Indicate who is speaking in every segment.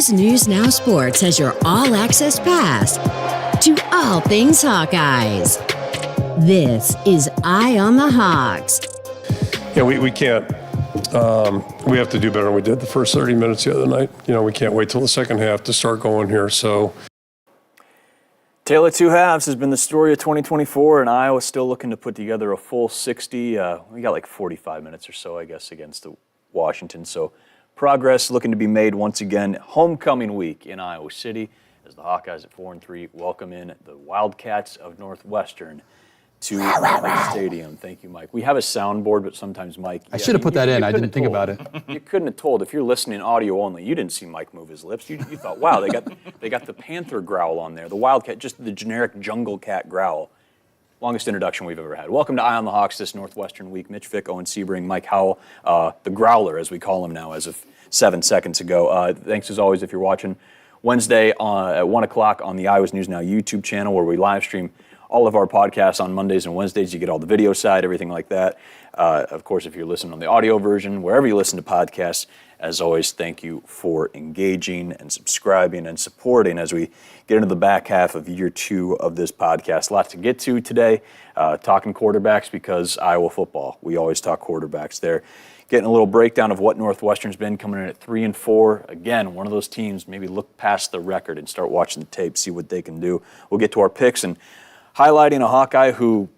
Speaker 1: Iowa's News Now Sports has your all-access pass to all things Hawkeyes. This is Eye on the Hawks.
Speaker 2: Yeah, we can't. We have to do better than we did the first 30 minutes the other night. We can't wait till the second half to start going here. So,
Speaker 3: Tale of two halves has been the story of 2024, and Iowa's still looking to put together a full 60. We got like 45 minutes or so, I guess, against Washington. So progress looking to be made once again. Homecoming week in Iowa City as the Hawkeyes at 4-3 welcome in the Wildcats of Northwestern to the stadium. Thank you, Mike. We have a soundboard, but sometimes Mike...
Speaker 4: I should have put that in. I didn't think about it.
Speaker 3: You couldn't have told. If you're listening audio only, you didn't see Mike move his lips. You thought, wow, they got the panther growl on there. The Wildcat, just the generic jungle cat growl. Longest introduction we've ever had. Welcome to Eye on the Hawks this Northwestern week. Mitch Fick, Owen Sebring, Mike Howell, the Growler, as we call him now, as of 7 seconds ago. Thanks, as always, if you're watching Wednesday at 1 o'clock on the Iowa's News Now YouTube channel, where we live stream all of our podcasts on Mondays and Wednesdays. You get all the video side, everything like that. Of course, if you're listening on the audio version, wherever you listen to podcasts, as always, thank you for engaging and subscribing and supporting as we get into the back half of year 2 of this podcast. Lots to get to today, talking quarterbacks because Iowa football. We always talk quarterbacks there. Getting a little breakdown of what Northwestern's been, coming in at 3-4. Again, one of those teams, maybe look past the record and start watching the tape, see what they can do. We'll get to our picks and highlighting a Hawkeye who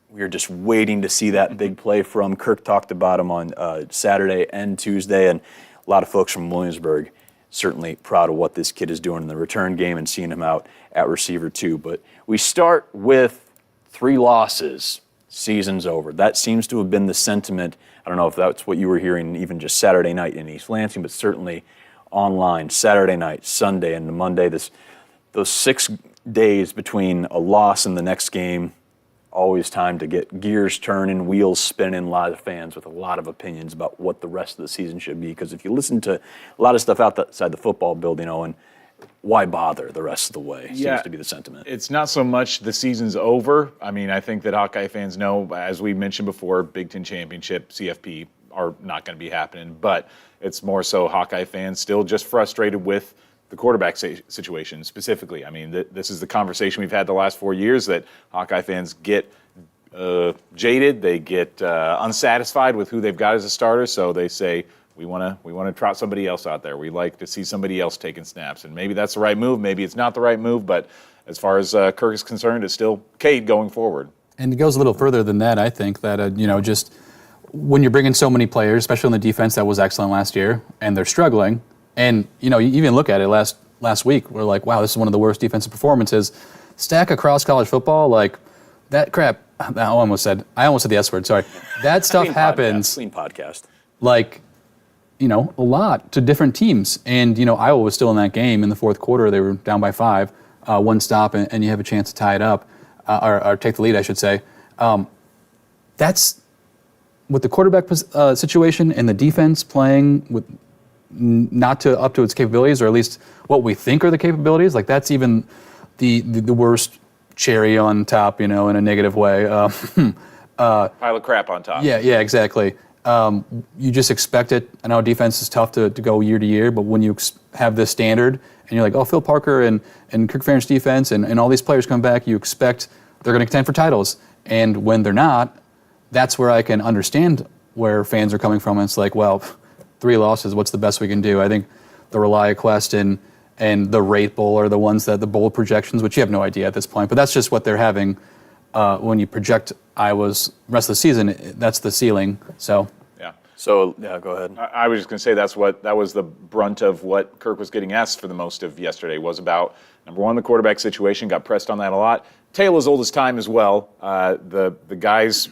Speaker 3: we are just waiting to see that big play from. Kirk talked about him on Saturday and Tuesday, and a lot of folks from Williamsburg certainly proud of what this kid is doing in the return game and seeing him out at receiver too. But we start with 3 losses, season's over. That seems to have been the sentiment. I don't know if that's what you were hearing even just Saturday night in East Lansing, but certainly online, Saturday night, Sunday, and Monday, those 6 days between a loss and the next game, always time to get gears turning, wheels spinning, a lot of fans with a lot of opinions about what the rest of the season should be. Because if you listen to a lot of stuff outside the football building, Owen, why bother the rest of the way? Seems to be the sentiment.
Speaker 5: It's not so much the season's over. I mean, I think that Hawkeye fans know, as we mentioned before, Big Ten Championship, CFP are not going to be happening. But it's more so Hawkeye fans still just frustrated with the quarterback situation specifically. I mean, this is the conversation we've had the last 4 years, that Hawkeye fans get jaded, they get unsatisfied with who they've got as a starter, so they say, we want to trot somebody else out there. We like to see somebody else taking snaps, and maybe that's the right move, maybe it's not the right move, but as far as Kirk is concerned, it's still Cade going forward.
Speaker 4: And it goes a little further than that, I think, that, just when you're bringing so many players, especially on the defense that was excellent last year, and they're struggling. And, you even look at it last week, we're like, wow, this is one of the worst defensive performances. Stack across college football, like, that crap, I almost said the S word, sorry. That stuff happens.
Speaker 3: Clean podcast.
Speaker 4: Like, a lot to different teams. And, Iowa was still in that game in the fourth quarter. They were down by 5, one stop, and you have a chance to tie it up, or take the lead, I should say. That's with the quarterback situation and the defense playing with not up to its capabilities, or at least what we think are the capabilities. Like, that's even the worst cherry on top, in a negative way.
Speaker 5: Pile of crap on top.
Speaker 4: Yeah, exactly. You just expect it. I know defense is tough to go year to year, but when you have this standard and you're like, oh, Phil Parker and Kirk Ferentz defense and all these players come back, you expect they're going to contend for titles. And when they're not, that's where I can understand where fans are coming from. And it's like, well, 3 losses, what's the best we can do? I think the ReliaQuest and the Rate Bowl are the ones that the bowl projections, which you have no idea at this point, but that's just what they're having when you project Iowa's rest of the season. That's the ceiling. So
Speaker 3: go ahead.
Speaker 5: I was just going to say that was the brunt of what Kirk was getting asked for the most of yesterday, was about, number one, the quarterback situation. Got pressed on that a lot. Tale as old as time as well. The guys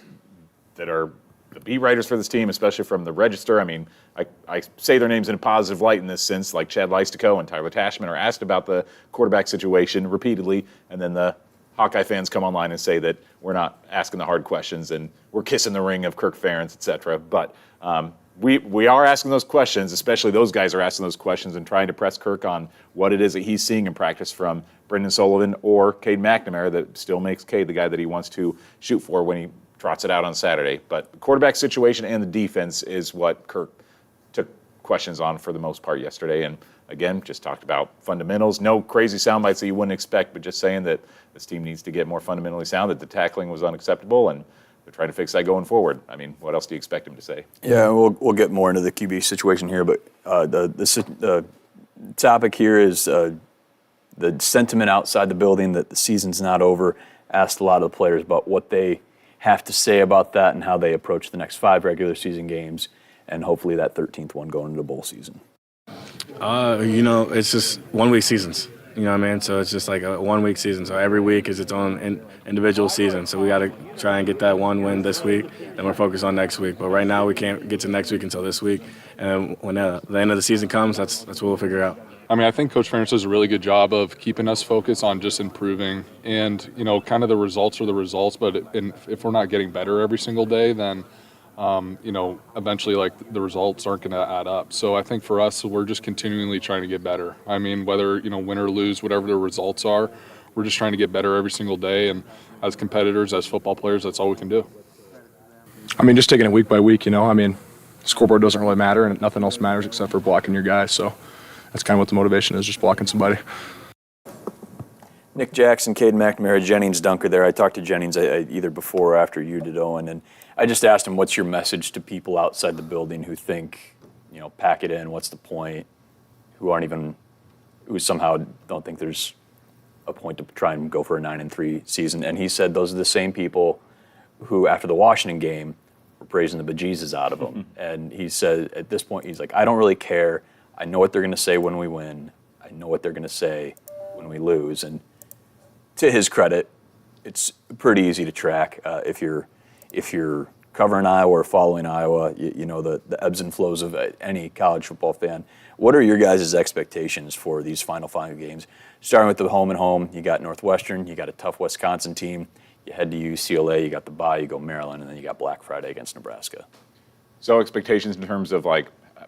Speaker 5: that are the beat writers for this team, especially from the Register, I mean, I say their names in a positive light in this sense, like Chad Leistico and Tyler Tashman are asked about the quarterback situation repeatedly, and then the Hawkeye fans come online and say that we're not asking the hard questions and we're kissing the ring of Kirk Ferentz, et cetera. But we are asking those questions, especially those guys are asking those questions and trying to press Kirk on what it is that he's seeing in practice from Brendan Sullivan or Cade McNamara that still makes Cade the guy that he wants to shoot for when he trots it out on Saturday. But the quarterback situation and the defense is what Kirk took questions on for the most part yesterday. And again, just talked about fundamentals. No crazy sound bites that you wouldn't expect, but just saying that this team needs to get more fundamentally sound, that the tackling was unacceptable, and they're trying to fix that going forward. I mean, what else do you expect him to say?
Speaker 3: Yeah, we'll get more into the QB situation here, but the topic here is the sentiment outside the building that the season's not over. Asked a lot of the players about what they have to say about that and how they approach the next 5 regular season games, and hopefully that 13th one going into bowl season.
Speaker 6: It's just 1 week seasons. You know what I mean? So it's just like a 1 week season. So every week is its own individual season. So we got to try and get that one win this week, and we're focused on next week. But right now we can't get to next week until this week. And when the end of the season comes, that's what we'll figure out.
Speaker 7: I mean, I think Coach Ferentz does a really good job of keeping us focused on just improving. And, kind of the results are the results. But if we're not getting better every single day, then eventually the results aren't going to add up. So I think for us, we're just continually trying to get better. I mean, whether, win or lose, whatever the results are, we're just trying to get better every single day. And as competitors, as football players, that's all we can do.
Speaker 8: I mean, just taking it week by week, scoreboard doesn't really matter and nothing else matters except for blocking your guys. So that's kind of what the motivation is, just blocking somebody.
Speaker 3: Nick Jackson, Caden McNamara, Jennings Dunker there. I talked to Jennings either before or after you did, Owen, and I just asked him, what's your message to people outside the building who think, pack it in, what's the point, who somehow don't think there's a point to try and go for a 9-3 season. And he said those are the same people who, after the Washington game, were praising the bejesus out of him. And he said at this point, he's like, I don't really care. I know what they're going to say when we win. I know what they're going to say when we lose. And to his credit, it's pretty easy to track if you're covering Iowa or following Iowa. You know the ebbs and flows of any college football fan. What are your guys' expectations for these final 5 games? Starting with the home and home, you got Northwestern, you got a tough Wisconsin team. You head to UCLA, you got the bye, you go Maryland, and then you got Black Friday against Nebraska.
Speaker 5: So expectations in terms of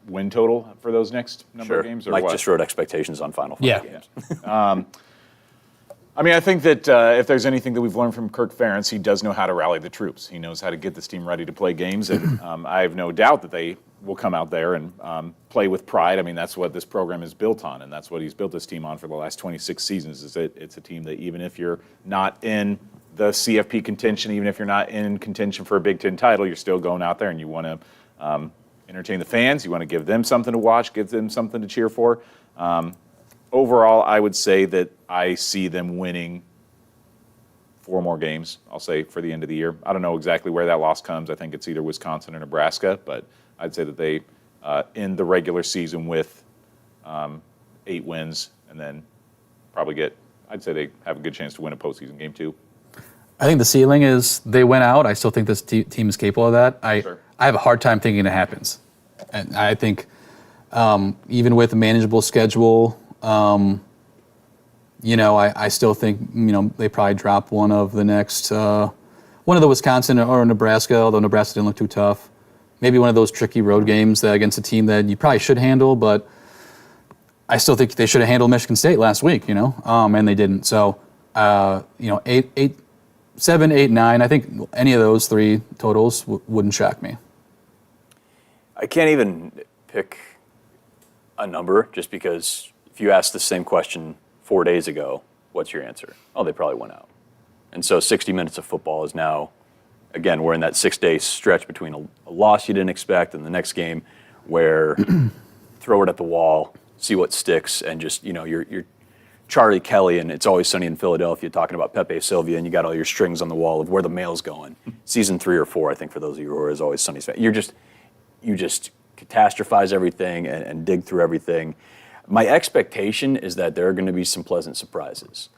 Speaker 5: win total for those next number of games? Or
Speaker 3: Mike
Speaker 5: what?
Speaker 3: just wrote expectations on final 5 games.
Speaker 5: I mean, I think that if there's anything that we've learned from Kirk Ferentz, he does know how to rally the troops. He knows how to get this team ready to play games, and I have no doubt that they will come out there and play with pride. I mean, that's what this program is built on, and that's what he's built this team on for the last 26 seasons, is that it's a team that even if you're not in the CFP contention, even if you're not in contention for a Big Ten title, you're still going out there and you want to entertain the fans. You want to give them something to watch, give them something to cheer for. Overall, I would say that I see them winning 4 more games, I'll say, for the end of the year. I don't know exactly where that loss comes. I think it's either Wisconsin or Nebraska, but I'd say that they end the regular season with 8 wins and then probably I'd say they have a good chance to win a postseason game too.
Speaker 4: I think the ceiling is they went out. I still think this team is capable of that. I have a hard time thinking it happens. And I think even with a manageable schedule, I still think, they probably drop one of the next, one of the Wisconsin or Nebraska, although Nebraska didn't look too tough. Maybe one of those tricky road games against a team that you probably should handle, but I still think they should have handled Michigan State last week, and they didn't. So, 7, 8, 9, I think any of those 3 totals wouldn't shock me.
Speaker 3: I can't even pick a number just because if you asked the same question 4 days ago, what's your answer? Oh, they probably went out. And so 60 minutes of football is now, again, we're in that 6-day stretch between a loss you didn't expect and the next game where throw it at the wall, see what sticks, and just, you're Charlie Kelly and It's Always Sunny in Philadelphia talking about Pepe Sylvia, and you got all your strings on the wall of where the mail's going. Season 3 or 4, I think, for those of you who are It's Always Sunny. You just catastrophize everything and dig through everything. My expectation is that there are going to be some pleasant surprises.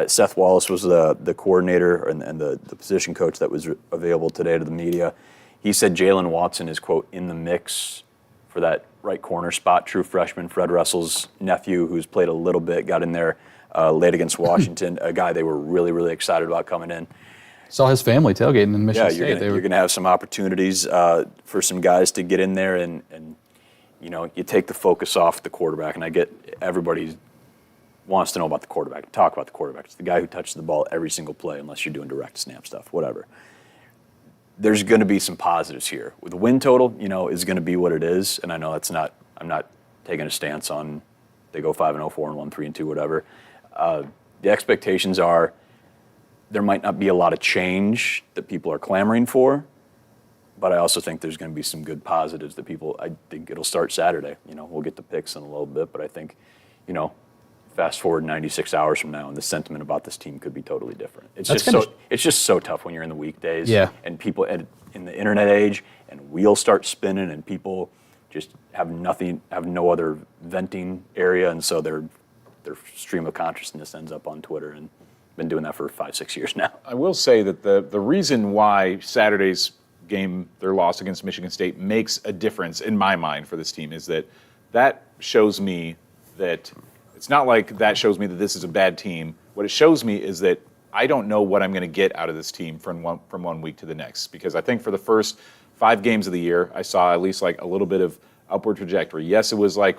Speaker 3: Seth Wallace was the coordinator and the position coach that was available today to the media. He said Jalen Watson is, quote, in the mix for that right corner spot. True freshman, Fred Russell's nephew, who's played a little bit, got in there late against Washington, a guy they were really, really excited about coming in.
Speaker 4: Saw his family tailgating in Michigan State.
Speaker 3: You're going to have some opportunities for some guys to get in there and you take the focus off the quarterback. And I get everybody wants to know about the quarterback, talk about the quarterback. It's the guy who touches the ball every single play, unless you're doing direct snap stuff, whatever. There's going to be some positives here. With the win total, is going to be what it is. And I know I'm not taking a stance on they go 5-0, 4-1, 3-2, whatever. The expectations are there might not be a lot of change that people are clamoring for, but I also think there's going to be some good positives that I think it'll start Saturday. We'll get to picks in a little bit, but I think, fast forward 96 hours from now, and the sentiment about this team could be totally different. It's just so tough when you're in the weekdays, and people in the internet age, and wheels start spinning, and people just have no other venting area, and so their stream of consciousness ends up on Twitter, and been doing that for 5-6 years now.
Speaker 5: I will say that the reason why Saturday's game, their loss against Michigan State, makes a difference in my mind for this team is that shows me that it's not like that shows me that this is a bad team. What it shows me is that I don't know what I'm going to get out of this team from one week to the next, because I think for the first 5 games of the year, I saw at least like a little bit of upward trajectory. Yes, it was like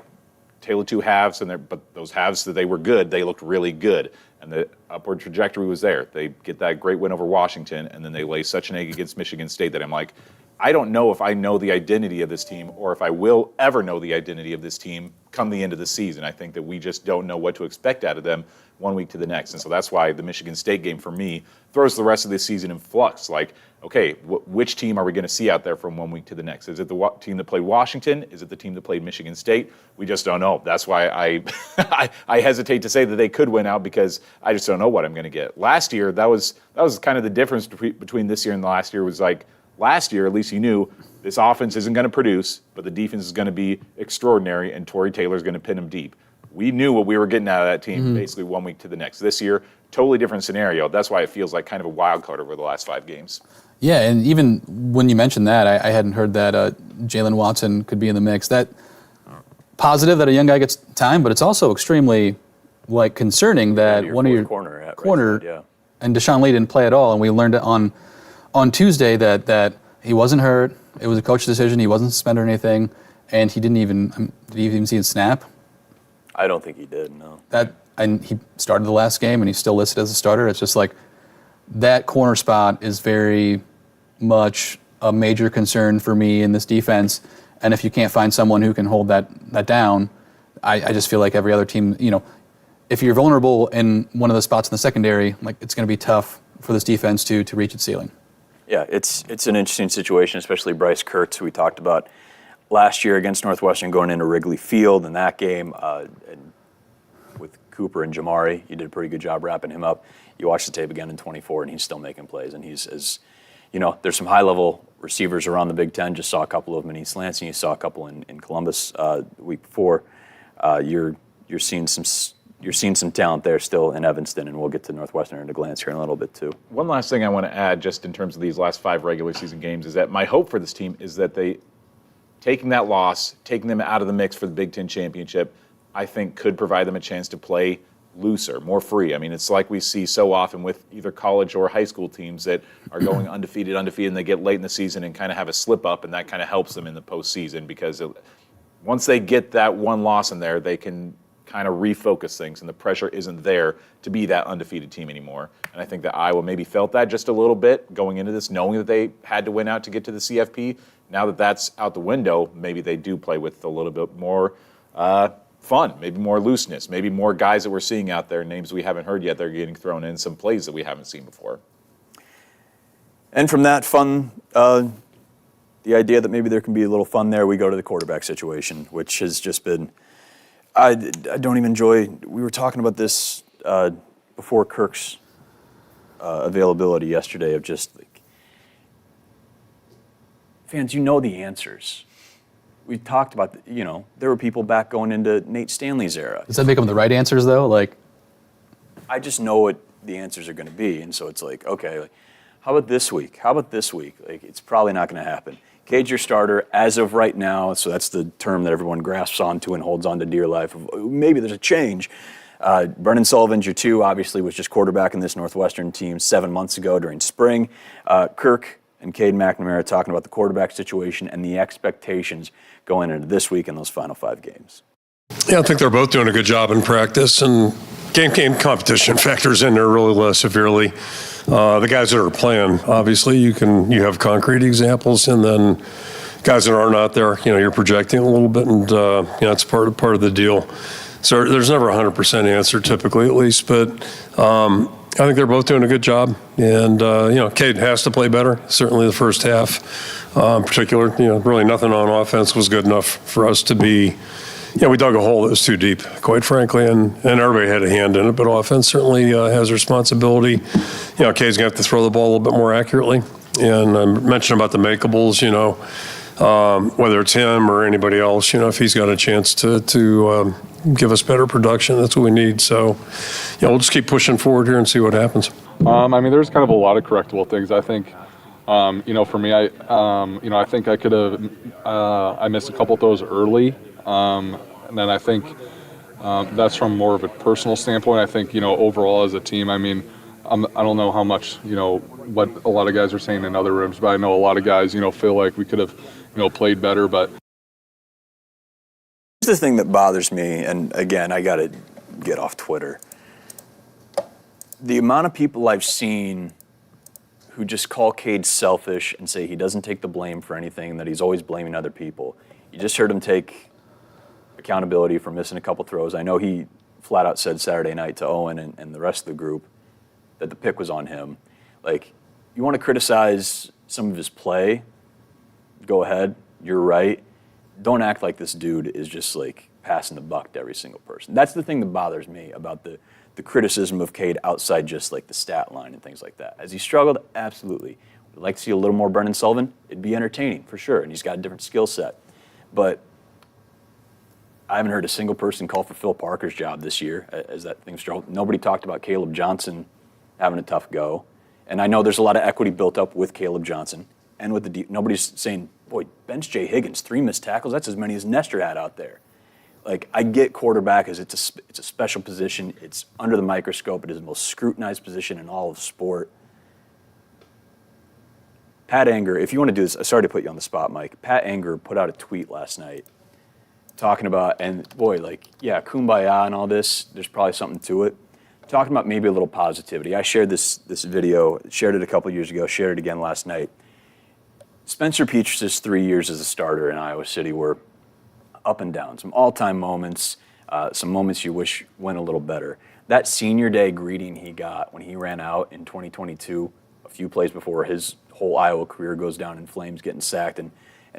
Speaker 5: tale of two halves, but those halves that they were good, they looked really good. And the upward trajectory was there. They get that great win over Washington, and then they lay such an egg against Michigan State that I'm like, I don't know if I know the identity of this team or if I will ever know the identity of this team come the end of the season. I think that we just don't know what to expect out of them one week to the next. And so that's why the Michigan State game for me throws the rest of the season in flux. Like, okay, which team are we going to see out there from one week to the next? Is it the team that played Washington? Is it the team that played Michigan State? We just don't know. That's why I hesitate to say that they could win out, because I just don't know what I'm going to get. Last year, that was kind of the difference between this year and the last year. Was like, last year, at least you knew this offense isn't going to produce, but the defense is going to be extraordinary, and Torrey Taylor's going to pin them deep. We knew what we were getting out of that team basically one week to the next. This year, totally different scenario. That's why it feels like kind of a wild card over the last 5 games.
Speaker 4: Yeah, and even when you mentioned that, I hadn't heard that Jalen Watson could be in the mix. That positive that a young guy gets time, but it's also extremely concerning that one of your corner and Deshaun Lee didn't play at all, and we learned on Tuesday that he wasn't hurt. It was a coach decision. He wasn't suspended or anything, and he did he even see a snap?
Speaker 3: I don't think he did, no.
Speaker 4: And he started the last game, and he's still listed as a starter. It's just like that corner spot is very much a major concern for me in this defense. And if you can't find someone who can hold that down, I just feel like every other team, if you're vulnerable in one of the spots in the secondary, it's going to be tough for this defense to reach its ceiling.
Speaker 3: Yeah, it's an interesting situation, especially Bryce Kurtz, who we talked about last year against Northwestern, going into Wrigley Field in that game, and with Cooper and Jamari. You did a pretty good job wrapping him up. You watch the tape again in 24, and he's still making plays. And he's there's some high-level receivers around the Big Ten. Just saw a couple of them in East Lansing. You saw a couple in Columbus the week before. You're seeing some talent there still in Evanston, and we'll get to Northwestern at a glance here in a little bit too.
Speaker 5: One last thing I want to add, just in terms of these last 5 regular season games, is that my hope for this team is that taking that loss, taking them out of the mix for the Big Ten championship, I think could provide them a chance to play looser, more free. I mean, it's like we see so often with either college or high school teams that are going undefeated, and they get late in the season and kind of have a slip up, and that kind of helps them in the postseason, because once they get that one loss in there, they can kind of refocus things, and the pressure isn't there to be that undefeated team anymore. And I think that Iowa maybe felt that just a little bit going into this, knowing that they had to win out to get to the CFP. Now that that's out the window, maybe they do play with a little bit more fun, maybe more looseness, maybe more guys that we're seeing out there, names we haven't heard yet, they're getting thrown in, some plays that we haven't seen before.
Speaker 3: And from that fun, the idea that maybe there can be a little fun there, we go to the quarterback situation, which has just been, I don't even enjoy, we were talking about this before Kirk's availability yesterday, of just fans, the answers. We talked about, there were people back going into Nate Stanley's era.
Speaker 4: Does that make them the right answers, though?
Speaker 3: I just know what the answers are going to be, and so it's okay, how about this week? How about this week? It's probably not going to happen. Cage your starter as of right now, so that's the term that everyone grasps onto and holds on to dear life. Maybe there's a change. Brennan Sullivan's your 2, obviously, was just quarterback in this Northwestern team 7 months ago during spring. Kirk and Caden McNamara talking about the quarterback situation and the expectations going into this week in those final 5 games.
Speaker 2: Yeah, I think they're both doing a good job in practice, and game competition factors in there really less severely. The guys that are playing, obviously, you have concrete examples, and then guys that are not there, you're projecting a little bit, and it's part of the deal. So there's never a 100% answer, typically at least, but I think they're both doing a good job. And, Kaden has to play better, certainly the first half in particular. Really nothing on offense was good enough for us to be, we dug a hole that was too deep, quite frankly, and everybody had a hand in it, but offense certainly has a responsibility. Kaden's going to have to throw the ball a little bit more accurately. And I mentioned about the makeables, whether it's him or anybody else, if he's got a chance to give us better production, that's what we need. So, we'll just keep pushing forward here and see what happens.
Speaker 7: There's kind of a lot of correctable things. I think, for me, I think I could have, I missed a couple throws early. And then I think that's from more of a personal standpoint. I think, overall as a team, I don't know how much, what a lot of guys are saying in other rooms, but I know a lot of guys, feel like we could have, played better, but.
Speaker 3: Here's the thing that bothers me, and again, I got to get off Twitter. The amount of people I've seen who just call Cade selfish and say he doesn't take the blame for anything and that he's always blaming other people. You just heard him take accountability for missing a couple throws. I know he flat out said Saturday night to Owen and the rest of the group that the pick was on him. Like, you want to criticize some of his play, go ahead, you're right. Don't act like this dude is just like passing the buck to every single person. That's the thing that bothers me about the criticism of Cade outside just like the stat line and things like that. Has he struggled? Absolutely. Would like to see a little more Brendan Sullivan? It'd be entertaining for sure, and he's got a different skill set. But I haven't heard a single person call for Phil Parker's job this year as that thing struggled. Nobody talked about Caleb Johnson having a tough go. And I know there's a lot of equity built up with Caleb Johnson and with the nobody's saying, boy, bench Jay Higgins, 3 missed tackles. That's as many as Nestor had out there. Like, I get quarterback as it's a special position. It's under the microscope. It is the most scrutinized position in all of sport. Pat Anger, if you want to do this, sorry to put you on the spot, Mike. Pat Anger put out a tweet last night talking about, and boy, like, yeah, kumbaya and all this, there's probably something to it. Talking about maybe a little positivity. I shared this video, shared it a couple years ago, shared it again last night. Spencer Petras' 3 years as a starter in Iowa City were up and down. Some all-time moments, some moments you wish went a little better. That senior day greeting he got when he ran out in 2022, a few plays before his whole Iowa career goes down in flames, getting sacked and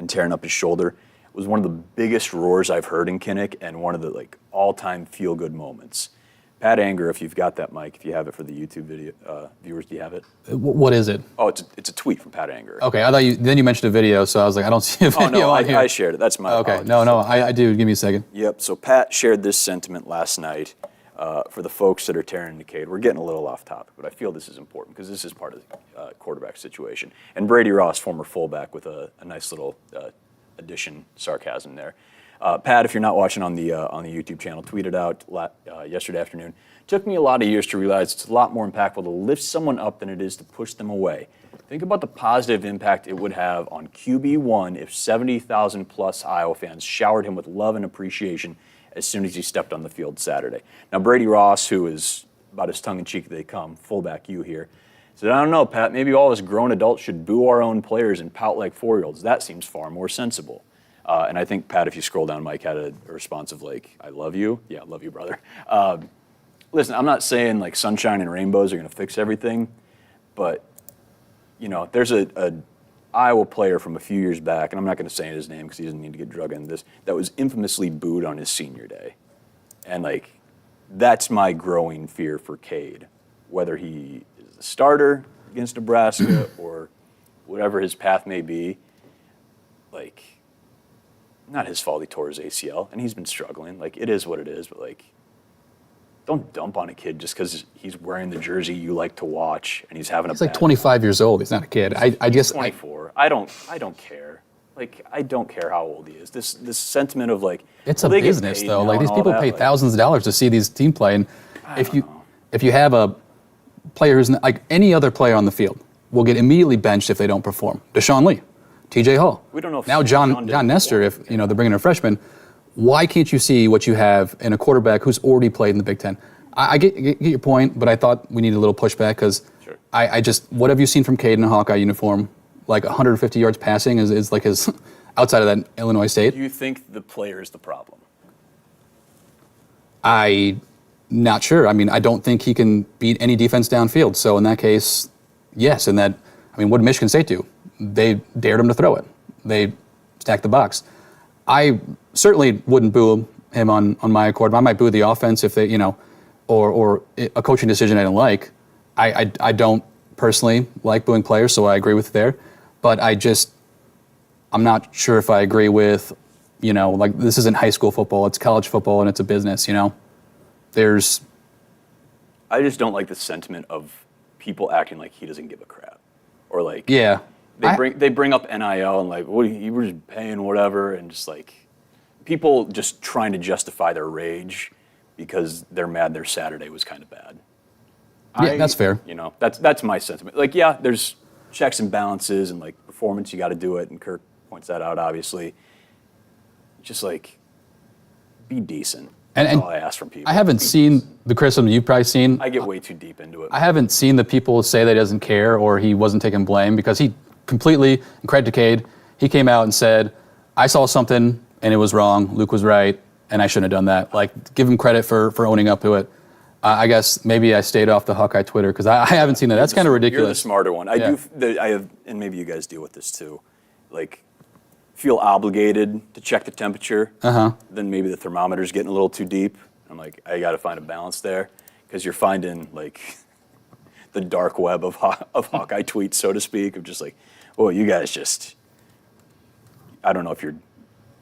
Speaker 3: tearing up his shoulder, was one of the biggest roars I've heard in Kinnick and one of the all-time feel-good moments. Pat Anger, if you've got that, Mike, if you have it for the YouTube video viewers, do you have it?
Speaker 4: What is it?
Speaker 3: Oh, it's a tweet from Pat Anger.
Speaker 4: Okay, I thought you mentioned a video, so I was like, I don't see a video.
Speaker 3: Oh no,
Speaker 4: on here.
Speaker 3: I shared it. That's my
Speaker 4: Okay,
Speaker 3: apologies.
Speaker 4: I do. Give me a second.
Speaker 3: Yep. So Pat shared this sentiment last night for the folks that are tearing into Cade. We're getting a little off topic, but I feel this is important because this is part of the quarterback situation. And Brady Ross, former fullback, with a nice little addition sarcasm there. Pat, if you're not watching on the YouTube channel, tweeted out yesterday afternoon. Took me a lot of years to realize it's a lot more impactful to lift someone up than it is to push them away. Think about the positive impact it would have on QB1 if 70,000 plus Iowa fans showered him with love and appreciation as soon as he stepped on the field Saturday. Now, Brady Ross, who is about as tongue-in-cheek as they come, fullback you here, said, I don't know, Pat, maybe all us grown adults should boo our own players and pout like 4-year-olds. That seems far more sensible. And I think, Pat, if you scroll down, Mike had a response of I love you. Yeah, love you, brother. Listen, I'm not saying sunshine and rainbows are going to fix everything, but, there's a Iowa player from a few years back, and I'm not going to say his name because he doesn't need to get drug into this, that was infamously booed on his senior day. And, that's my growing fear for Cade, whether he is a starter against Nebraska or whatever his path may be. Not his fault he tore his ACL, and he's been struggling. It is what it is, but, don't dump on a kid just because he's wearing the jersey you like to watch and he's having a bad
Speaker 4: 25 years old. He's not a kid. I guess
Speaker 3: 24. I don't care. I don't care how old he is. This sentiment of
Speaker 4: it's a business though. These people pay thousands of dollars to see these team play, and if you have a player who's any other player on the field will get immediately benched if they don't perform. Deshaun Lee, TJ Hall.
Speaker 3: We don't know if
Speaker 4: now John Nestor. If they're bringing a freshman. Why can't you see what you have in a quarterback who's already played in the Big Ten? I get your point, but I thought we needed a little pushback because
Speaker 3: sure.
Speaker 4: I just, what have you seen from Cade in a Hawkeye uniform? 150 yards passing is his outside of that Illinois State.
Speaker 3: Do you think the player is the problem?
Speaker 4: I'm not sure. I mean, I don't think he can beat any defense downfield. So in that case, yes. And that, I mean, what did Michigan State do? They dared him to throw it. They stacked the box. I certainly wouldn't boo him on my accord. I might boo the offense if they, you know, or a coaching decision I don't like. I don't personally like booing players, so I agree with you there. But I'm not sure if I agree with, you know, like this isn't high school football, it's college football and it's a business, you know.
Speaker 3: I just don't like the sentiment of people acting like he doesn't give a crap. Or like they bring up NIL and like, what, you were just paying whatever, and just like people just trying to justify their rage because they're mad their Saturday was kind of bad.
Speaker 4: Yeah, that's fair.
Speaker 3: You know, that's my sentiment. Like, yeah, there's checks and balances and like performance, you got to do it, and Kirk points that out obviously. Just like be decent. That's all I ask from people.
Speaker 4: I haven't seen the criticism you've probably seen.
Speaker 3: I get way too deep into it.
Speaker 4: I haven't seen the people say that he doesn't care or he wasn't taking blame, because he completely, and credit to Cade, he came out and said, I saw something and it was wrong, Luke was right, and I shouldn't have done that. Like, give him credit for owning up to it. I guess maybe I stayed off the Hawkeye Twitter because I haven't seen that. That's kind of ridiculous.
Speaker 3: You're the smarter one. I have, and maybe you guys deal with this too. Like, feel obligated to check the temperature. Then maybe the thermometer's getting a little too deep. I'm like, I got to find a balance there, because you're finding like the dark web of Hawkeye tweets, so to speak, of just like, well, you guys just, I don't know if you're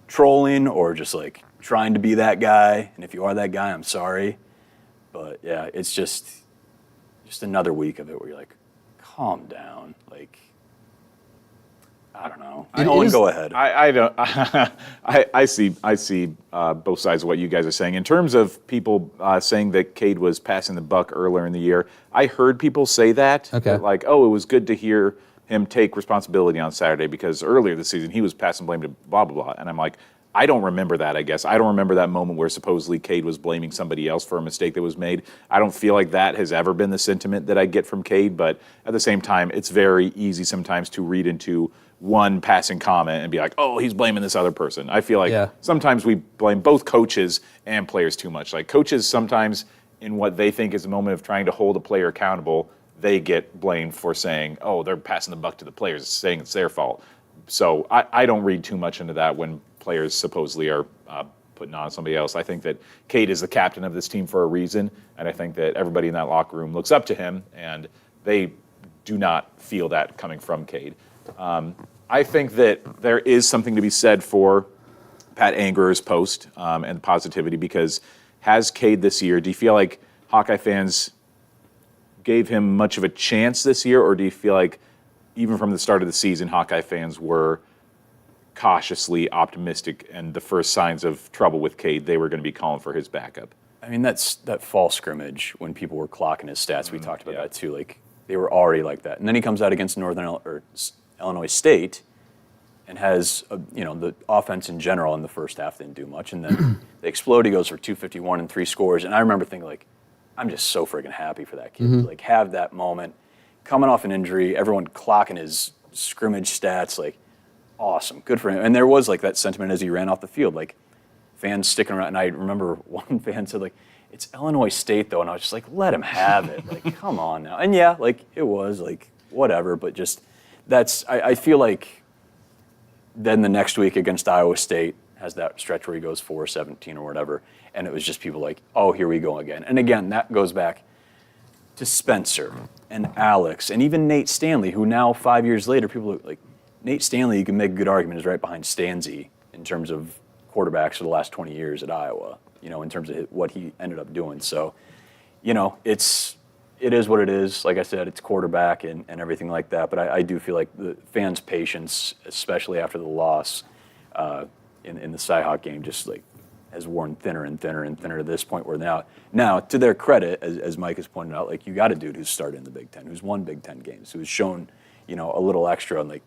Speaker 3: trolling or just like trying to be that guy. And if you are that guy, I'm sorry. But yeah, it's just another week of it where you're like, calm down. Like, I don't know. Owen, go ahead.
Speaker 5: I don't. I see both sides of what you guys are saying. In terms of people saying that Cade was passing the buck earlier in the year, I heard people say that.
Speaker 4: Okay.
Speaker 5: Like, oh, it was good to hear him take responsibility on Saturday because earlier this season he was passing blame to blah, blah, blah. And I'm like, I don't remember that, I guess. I don't remember that moment where supposedly Cade was blaming somebody else for a mistake that was made. I don't feel like that has ever been the sentiment that I get from Cade, but at the same time, it's very easy sometimes to read into one passing comment and be like, oh, he's blaming this other person. I feel like sometimes we blame both coaches and players too much. Like, coaches sometimes, in what they think is a moment of trying to hold a player accountable, they get blamed for saying, oh, they're passing the buck to the players, saying it's their fault. So I don't read too much into that when players supposedly are putting on somebody else. I think that Cade is the captain of this team for a reason, and I think that everybody in that locker room looks up to him, and they do not feel that coming from Cade. I think that there is something to be said for Pat Angerer's post and positivity, because has Cade this year, do you feel like Hawkeye fans gave him much of a chance this year, or do you feel like even from the start of the season, Hawkeye fans were cautiously optimistic, and the first signs of trouble with Cade, they were going to be calling for his backup?
Speaker 3: I mean, that's that fall scrimmage when people were clocking his stats. We talked about that too. Like, they were already like that, and then he comes out against Illinois State and has the offense in general in the first half didn't do much, and then they explode. He goes for 251 and 3 scores, and I remember thinking, like, I'm just so friggin' happy for that kid. Like, have that moment, coming off an injury, everyone clocking his scrimmage stats, like, awesome, good for him. And there was like that sentiment as he ran off the field, like fans sticking around. And I remember one fan said, like, it's Illinois State though, and I was just like, let him have it. Like, come on now. And yeah, like, it was like whatever, but just I feel like then the next week against Iowa State has that stretch where he goes 4-17 or whatever, and it was just people like, oh, here we go again. And again, that goes back to Spencer and Alex and even Nate Stanley, who now 5 years later, people are like, Nate Stanley, you can make a good argument, is right behind Stanzi in terms of quarterbacks for the last 20 years at Iowa, in terms of what he ended up doing. So, it is what it is. Like I said, it's quarterback and everything like that. But I do feel like the fans' patience, especially after the loss in the Cyhawk game, just like has worn thinner and thinner and thinner to this point where now to their credit, as Mike has pointed out, like, you got a dude who's started in the Big Ten, who's won Big Ten games, who's shown, a little extra, and like,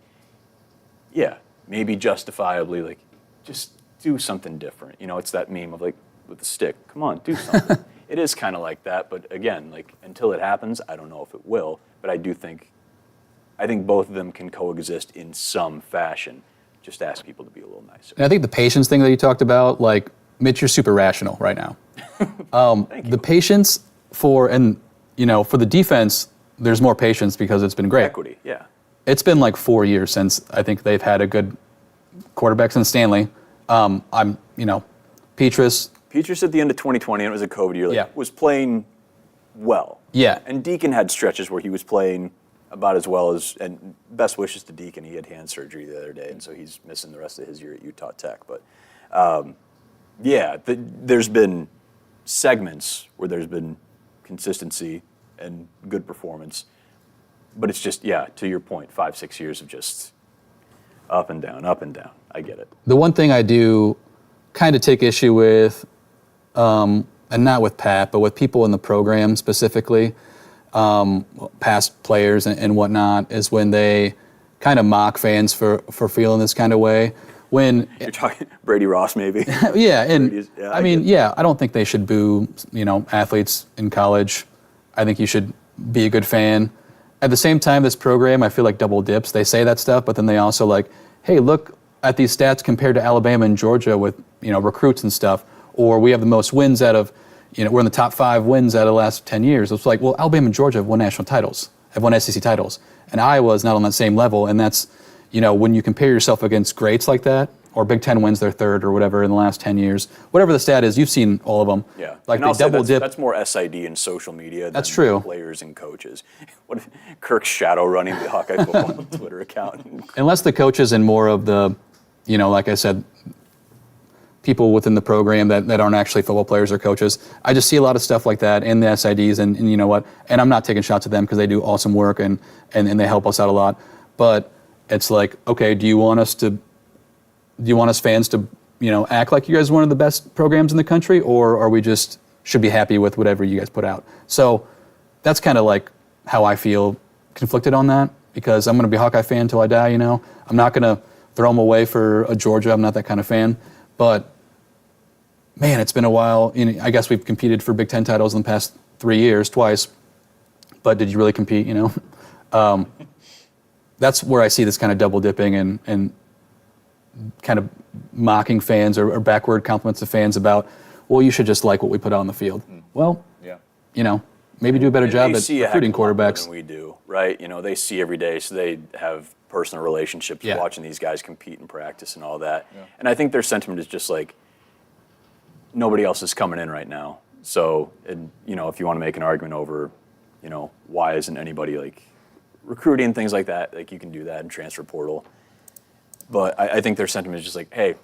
Speaker 3: yeah, maybe justifiably, like, just do something different. It's that meme of like, with the stick, come on, do something. It is kind of like that, but again, like, until it happens, I don't know if it will, but I think both of them can coexist in some fashion. Just ask people to be a little nicer.
Speaker 4: And I think the patience thing that you talked about, like, Mitch, you're super rational right now. The patience for the defense, there's more patience because it's been great.
Speaker 3: Equity, yeah.
Speaker 4: It's been like 4 years since I think they've had a good quarterback since Stanley. Petrus.
Speaker 3: Petrus at the end of 2020, and it was a COVID year, was playing well.
Speaker 4: Yeah.
Speaker 3: And Deacon had stretches where he was playing about as well as, and best wishes to Deacon. He had hand surgery the other day, and so he's missing the rest of his year at Utah Tech. But there's been segments where there's been consistency and good performance. But it's just, to your point, 5-6 years of just up and down, up and down. I get it.
Speaker 4: The one thing I do kind of take issue with, and not with Pat, but with people in the program specifically, past players and whatnot, is when they kind of mock fans for feeling this kind of way. When
Speaker 3: you're talking Brady Ross, maybe.
Speaker 4: I don't think they should boo, athletes in college. I think you should be a good fan. At the same time, this program, I feel like double dips. They say that stuff, but then they also hey, look at these stats compared to Alabama and Georgia with, recruits and stuff. Or we have the most wins out of, we're in the top 5 wins out of the last 10 years. It's like, well, Alabama and Georgia have won national titles, have won SEC titles. And Iowa's not on that same level. And that's, when you compare yourself against greats like that, or Big Ten wins their 3rd or whatever in the last 10 years, whatever the stat is, you've seen all of them.
Speaker 3: Yeah.
Speaker 4: Like
Speaker 3: and
Speaker 4: they double dip.
Speaker 3: That's more SID and social media than
Speaker 4: that's true.
Speaker 3: Players and coaches. What if Kirk's shadow running the Hawkeye football Twitter account?
Speaker 4: Unless the coaches and more of the, like I said, people within the program that aren't actually football players or coaches. I just see a lot of stuff like that in the SIDs, and you know what? And I'm not taking shots at them because they do awesome work and they help us out a lot. But it's like, okay, do you want us fans to, act like you guys are one of the best programs in the country, or are we just should be happy with whatever you guys put out? So that's kind of like how I feel conflicted on that, because I'm going to be a Hawkeye fan until I die, I'm not going to throw them away for a Georgia. I'm not that kind of fan. But, man, it's been a while. I guess we've competed for Big Ten titles in the past 3 years, twice. But did you really compete, That's where I see this kind of double dipping and kind of mocking fans or backward compliments to fans about, well, you should just like what we put out on the field. Well, maybe do a better job at recruiting quarterbacks.
Speaker 3: Than we do, right? They see every day, so they have personal relationships watching these guys compete and practice and all that. Yeah. And I think their sentiment is just like, nobody else is coming in right now. So, if you want to make an argument over, why isn't anybody recruiting and things like that, you can do that in transfer portal. But I think their sentiment is just like, hey,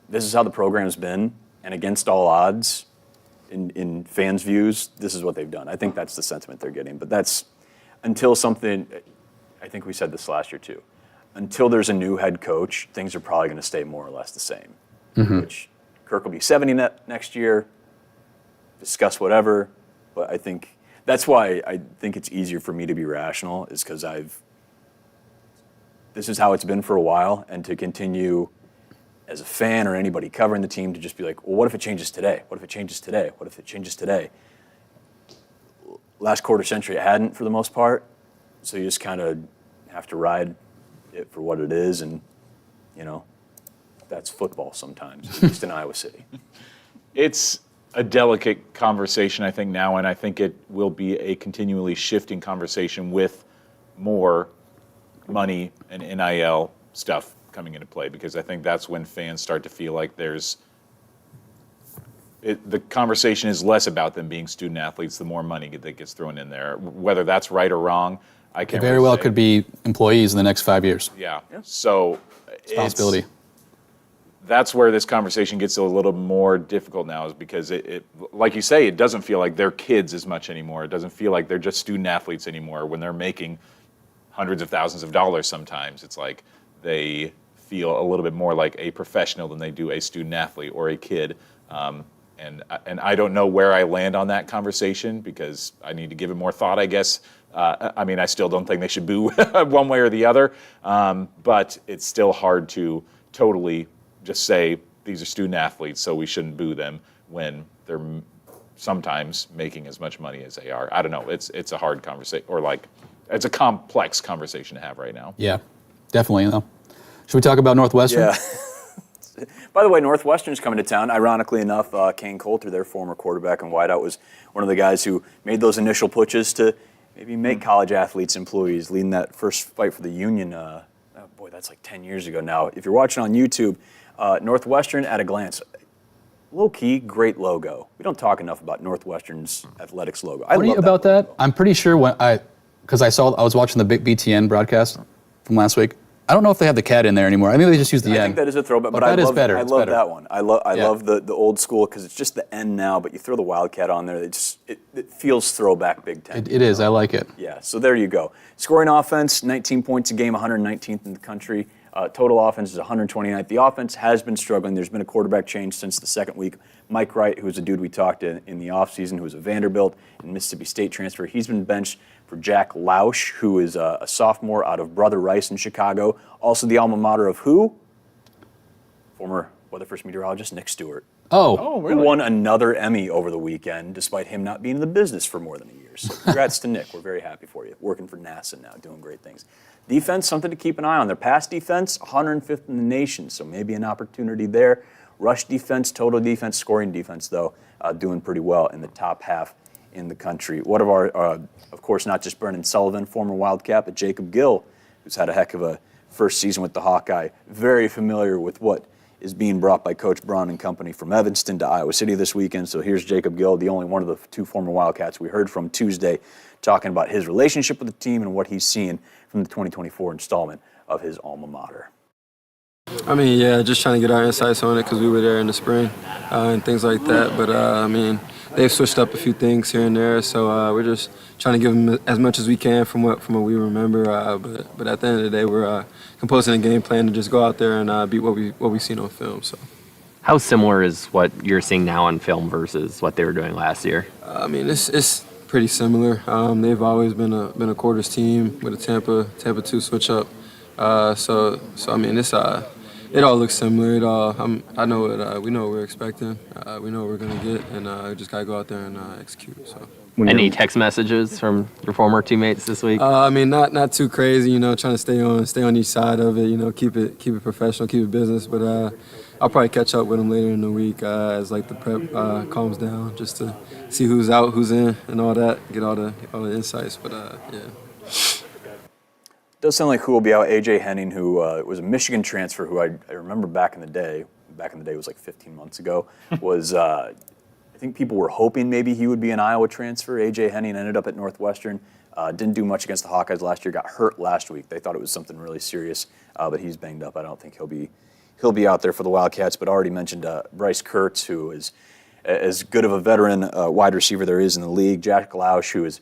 Speaker 3: this is how the program's been, and against all odds, in fans' views, this is what they've done. I think that's the sentiment they're getting. But that's until something, I think we said this last year too, until there's a new head coach, things are probably going to stay more or less the same. Mm-hmm. Which Kirk will be 70 next year, discuss whatever. But I think that's why I think it's easier for me to be rational, is because this is how it's been for a while, and to continue as a fan or anybody covering the team to just be like, well, what if it changes today? What if it changes today? What if it changes today? Last quarter century, it hadn't for the most part, so you just kind of have to ride it for what it is, and, that's football sometimes, at least in Iowa City.
Speaker 5: It's a delicate conversation, I think, now, and I think it will be a continually shifting conversation with more money and NIL stuff coming into play, because I think that's when fans start to feel like the conversation is less about them being student athletes, the more money that gets thrown in there. Whether that's right or wrong, I can't
Speaker 4: very well say. Could be employees in the next 5 years.
Speaker 5: Yeah. So
Speaker 4: responsibility.
Speaker 5: That's where this conversation gets a little more difficult now, is because it, like you say, it doesn't feel like they're kids as much anymore. It doesn't feel like they're just student athletes anymore when they're making hundreds of thousands of dollars sometimes. It's like they feel a little bit more like a professional than they do a student athlete or a kid. And I don't know where I land on that conversation, because I need to give it more thought, I guess. I still don't think they should boo one way or the other, but it's still hard to totally just say these are student athletes, so we shouldn't boo them when they're sometimes making as much money as they are. I don't know. It's a hard conversation, or it's a complex conversation to have right now.
Speaker 4: Yeah, definitely. Should we talk about Northwestern?
Speaker 3: Yeah. By the way, Northwestern's coming to town. Ironically enough, Kane Coulter, their former quarterback and wideout, was one of the guys who made those initial pushes to maybe make college athletes employees, leading that first fight for the union. That's like 10 years ago now. If you're watching on YouTube, Northwestern at a glance. Low-key, great logo. We don't talk enough about Northwestern's athletics logo.
Speaker 4: What do you about that? I'm pretty sure because I was watching the big BTN broadcast from last week. I don't know if they have the cat in there anymore. I think they just use the N.
Speaker 3: I think that is a throwback, but
Speaker 4: that is better.
Speaker 3: I love that one. I love the old school because it's just the N now, but you throw the Wildcat on there, it feels throwback Big Ten.
Speaker 4: It is. I like it.
Speaker 3: Yeah, so there you go. Scoring offense, 19 points a game, 119th in the country. Total offense is 129th. The offense has been struggling. There's been a quarterback change since the second week. Mike Wright, who was a dude we talked to in the offseason, who was a Vanderbilt and Mississippi State transfer, he's been benched for Jack Lausch, who is a sophomore out of Brother Rice in Chicago. Also the alma mater of who? Former Weatherford meteorologist Nick Stewart.
Speaker 4: Oh,
Speaker 3: really? Who won another Emmy over the weekend, despite him not being in the business for more than a year. So congrats to Nick. We're very happy for you. Working for NASA now, doing great things. Defense, something to keep an eye on. Their pass defense, 105th in the nation, so maybe an opportunity there. Rush defense, total defense, scoring defense, though, doing pretty well in the top half in the country. What of our, of course, not just Brennan Sullivan, former Wildcat, but Jacob Gill, who's had a heck of a first season with the Hawkeye. Very familiar with what is being brought by Coach Braun and company from Evanston to Iowa City this weekend. So here's Jacob Gill, the only one of the two former Wildcats we heard from Tuesday, talking about his relationship with the team and what he's seeing from the 2024 installment of his alma mater.
Speaker 9: I mean, yeah, just trying to get our insights on it because we were there in the spring and things like that. But, I mean, they've switched up a few things here and there, so we're just trying to give them as much as we can from what we remember. But at the end of the day, we're composing a game plan to just go out there and beat what we've seen on film. So,
Speaker 10: how similar is what you're seeing now on film versus what they were doing last year?
Speaker 9: I mean, it's pretty similar. They've always been a quarters team with a Tampa 2 switch up. So I mean, it all looks similar. I know what we know what we're expecting. We know what we're gonna get, and we just gotta go out there and execute. So.
Speaker 10: Any text messages from your former teammates this week?
Speaker 9: I mean, not too crazy. You know, trying to stay on each side of it. You know, keep it professional, keep it business. But I'll probably catch up with them later in the week as like the prep calms down, just to see who's out, who's in, and all that. Get all the insights. But yeah.
Speaker 3: It does sound like who will be out. A.J. Henning, who was a Michigan transfer, who I remember back in the day was like 15 months ago, was I think people were hoping maybe he would be an Iowa transfer. A.J. Henning ended up at Northwestern. Didn't do much against the Hawkeyes last year. Got hurt last week. They thought it was something really serious, but he's banged up. I don't think he'll be out there for the Wildcats. But already mentioned Bryce Kurtz, who is as good of a veteran wide receiver there is in the league. Jack Lausch, who is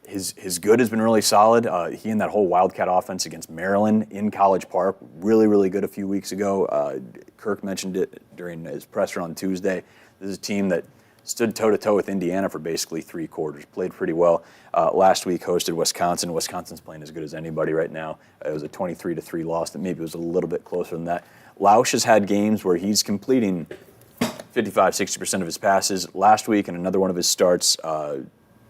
Speaker 3: his good has been really solid. He and that whole Wildcat offense against Maryland in College Park, really, really good a few weeks ago. Kirk mentioned it during his presser on Tuesday. This is a team that stood toe-to-toe with Indiana for basically 3 quarters, played pretty well. Last week hosted Wisconsin. Wisconsin's playing as good as anybody right now. It was a 23-3 loss that maybe was a little bit closer than that. Lausch has had games where he's completing 55-60% of his passes. Last week in another one of his starts,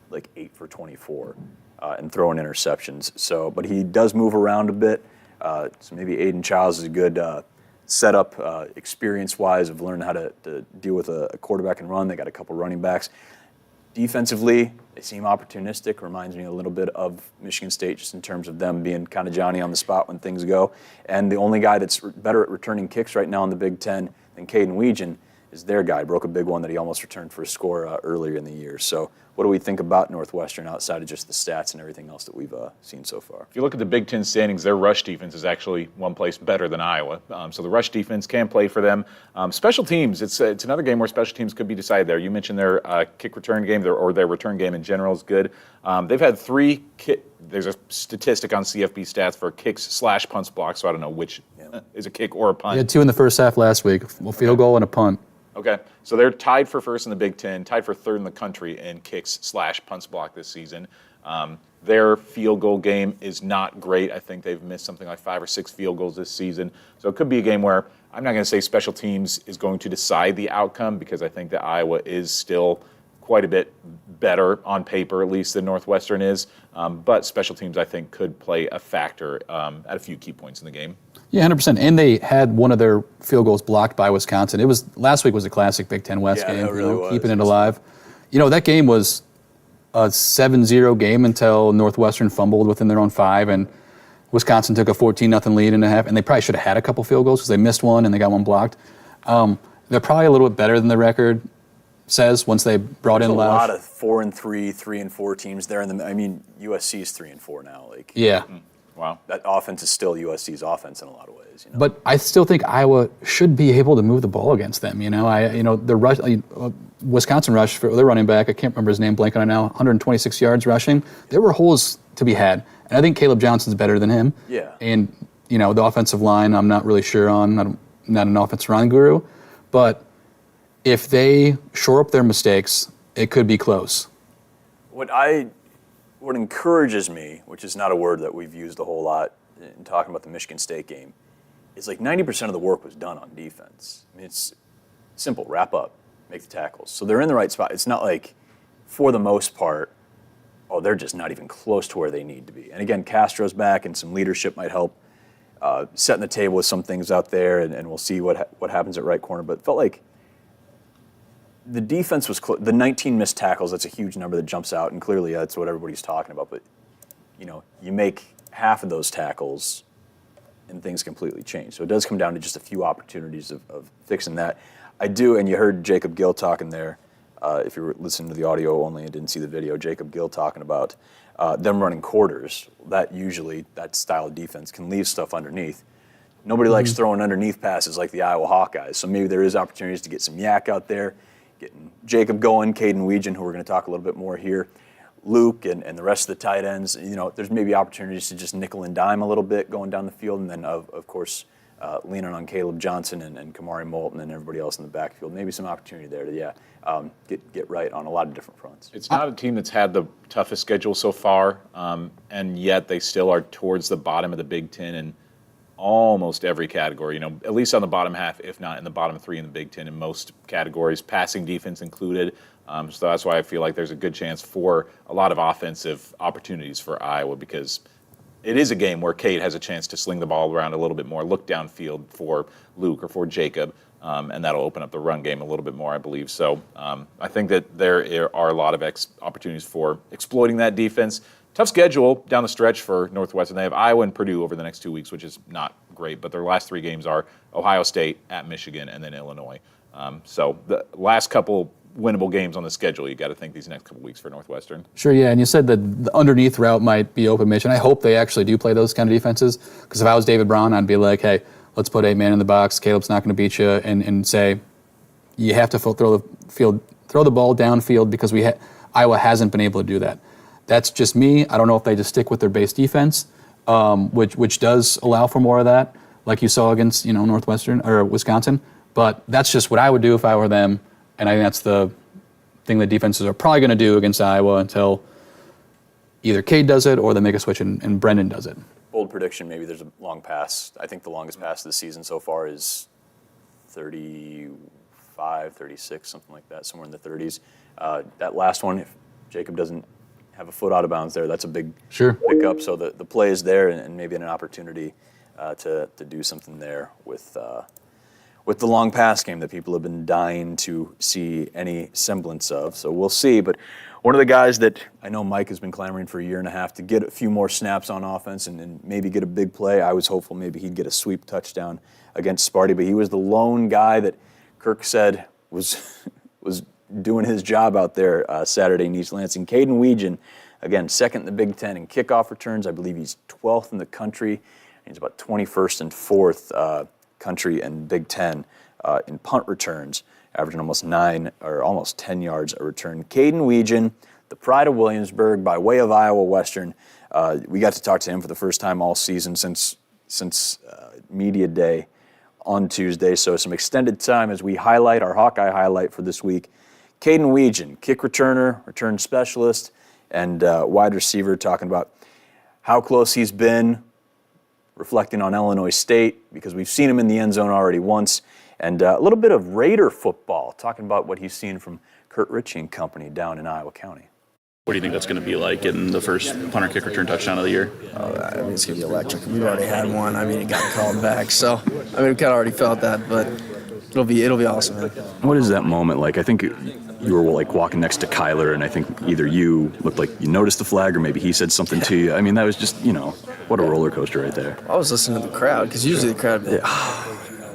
Speaker 3: like 8 for 24 and throwing interceptions. So, but he does move around a bit. So maybe Aiden Childs is a good setup experience-wise of learning how to deal with a quarterback and run. They got a couple running backs. Defensively, they seem opportunistic. Reminds me a little bit of Michigan State just in terms of them being kind of Johnny on the spot when things go. And the only guy that's better at returning kicks right now in the Big Ten than Kaden Wetjen is their guy. Broke a big one that he almost returned for a score earlier in the year. So what do we think about Northwestern outside of just the stats and everything else that we've seen so far?
Speaker 5: If you look at the Big Ten standings, their rush defense is actually one place better than Iowa. So the rush defense can play for them. Special teams, it's another game where special teams could be decided there. You mentioned their kick return game, or their return game in general is good. They've had 3 there's a statistic on CFB stats for kicks/punts blocked, so I don't know which is a kick or a punt.
Speaker 4: We had 2 in the first half last week, a field goal and a punt.
Speaker 5: Okay, so they're tied for first in the Big Ten, tied for 3rd in the country in kicks/punts blocked this season. Their field goal game is not great. I think they've missed something like 5 or 6 field goals this season. So it could be a game where I'm not going to say special teams is going to decide the outcome, because I think that Iowa is still quite a bit better on paper, at least, than Northwestern is. But special teams, I think, could play a factor at a few key points in the game.
Speaker 4: Yeah, 100%. And they had one of their field goals blocked by Wisconsin. Last week was a classic Big Ten West game.
Speaker 3: That really was.
Speaker 4: Keeping it alive. That game was a 7-0 game until Northwestern fumbled within their own 5, and Wisconsin took a 14-0 lead in a half, and they probably should have had a couple field goals because they missed one and they got one blocked. They're probably a little bit better than the record says once they brought in Lausch.
Speaker 3: A lot of 4-3, 3-4 teams there. USC is 3-4 now.
Speaker 4: Yeah.
Speaker 5: Wow.
Speaker 3: That offense is still USC's offense in a lot of ways.
Speaker 4: But I still think Iowa should be able to move the ball against them. The rush, Wisconsin rush for their running back. I can't remember his name, blank on it now. 126 yards rushing. There were holes to be had, and I think Caleb Johnson's better than him.
Speaker 3: Yeah.
Speaker 4: And the offensive line, I'm not really sure on. I'm not an offensive line guru, but if they shore up their mistakes, it could be close.
Speaker 3: What encourages me, which is not a word that we've used a whole lot in talking about the Michigan State game, is 90% of the work was done on defense. It's simple, wrap up, make the tackles. So they're in the right spot. It's not like, for the most part, they're just not even close to where they need to be. And again, Castro's back and some leadership might help setting the table with some things out there, and we'll see what happens at right corner. But it felt like the defense was the 19 missed tackles. That's a huge number that jumps out, and clearly that's what everybody's talking about. But you make half of those tackles, and things completely change. So it does come down to just a few opportunities of fixing that. I do, and you heard Jacob Gill talking there. If you were listening to the audio only and didn't see the video, Jacob Gill talking about them running quarters. That style of defense can leave stuff underneath. Nobody likes throwing underneath passes like the Iowa Hawkeyes. So maybe there is opportunities to get some yak out there. Getting Jacob going, Kaden Wetjen, who we're going to talk a little bit more here, Luke and the rest of the tight ends. There's maybe opportunities to just nickel and dime a little bit going down the field, and then of course leaning on Caleb Johnson and Kamari Moulton and everybody else in the backfield. Maybe some opportunity there to get right on a lot of different fronts.
Speaker 5: It's not a team that's had the toughest schedule so far, and yet they still are towards the bottom of the Big Ten in almost every category, at least on the bottom half, if not in the bottom 3 in the Big Ten in most categories, passing defense included. So that's why I feel like there's a good chance for a lot of offensive opportunities for Iowa, because it is a game where Cade has a chance to sling the ball around a little bit more, look downfield for Luke or for Jacob, and that'll open up the run game a little bit more, I believe. So I think that there are a lot of opportunities for exploiting that defense. Tough schedule down the stretch for Northwestern. They have Iowa and Purdue over the next 2 weeks, which is not great, but their last 3 games are Ohio State, at Michigan, and then Illinois. So the last couple winnable games on the schedule, you got to think these next couple weeks for Northwestern.
Speaker 4: Sure, yeah, and you said that the underneath route might be open, Mitch, and I hope they actually do play those kind of defenses, because if I was David Braun, I'd be like, hey, let's put 8 man in the box, Caleb's not going to beat you, and say, you have to throw the ball downfield, because Iowa hasn't been able to do that. That's just me. I don't know if they just stick with their base defense, which does allow for more of that, like you saw against Northwestern or Wisconsin. But that's just what I would do if I were them, and I think that's the thing that defenses are probably going to do against Iowa until either Cade does it or they make a switch and Brendan does it.
Speaker 3: Bold prediction, maybe there's a long pass. I think the longest pass of the season so far is 35, 36, something like that, somewhere in the 30s. That last one, if Jacob doesn't have a foot out of bounds there, that's a big pickup. So the play is there, and maybe an opportunity to do something there with the long pass game that people have been dying to see any semblance of. So we'll see. But one of the guys that I know Mike has been clamoring for a year and a half to get a few more snaps on offense and maybe get a big play. I was hopeful maybe he'd get a sweep touchdown against Sparty, but he was the lone guy that Kirk said was doing his job out there Saturday in East Lansing. Kaden Wetjen, again, second in the Big Ten in kickoff returns. I believe he's 12th in the country. He's about 21st and 4th country and Big Ten in punt returns, averaging almost 10 yards a return. Kaden Wetjen, the pride of Williamsburg by way of Iowa Western. We got to talk to him for the first time all season since media day on Tuesday. So some extended time as we highlight our Hawkeye highlight for this week. Kaden Wetjen, kick returner, return specialist, and wide receiver, talking about how close he's been, reflecting on Illinois State, because we've seen him in the end zone already once, and a little bit of Raider football, talking about what he's seen from Kurt Ritchie and company down in Iowa County.
Speaker 11: What do you think that's going to be like in the first punter kick return touchdown of the year?
Speaker 12: I mean, it's going to be electric. We've already had one. I mean, it got called back. So, I mean, we kind of already felt that, but it'll be awesome, man.
Speaker 13: What is that moment like? I think you were like walking next to Kyler, and I think either you looked like you noticed the flag or maybe he said something to you. I mean, that was just, what a roller coaster right there.
Speaker 12: I was listening to the crowd because usually the crowd would be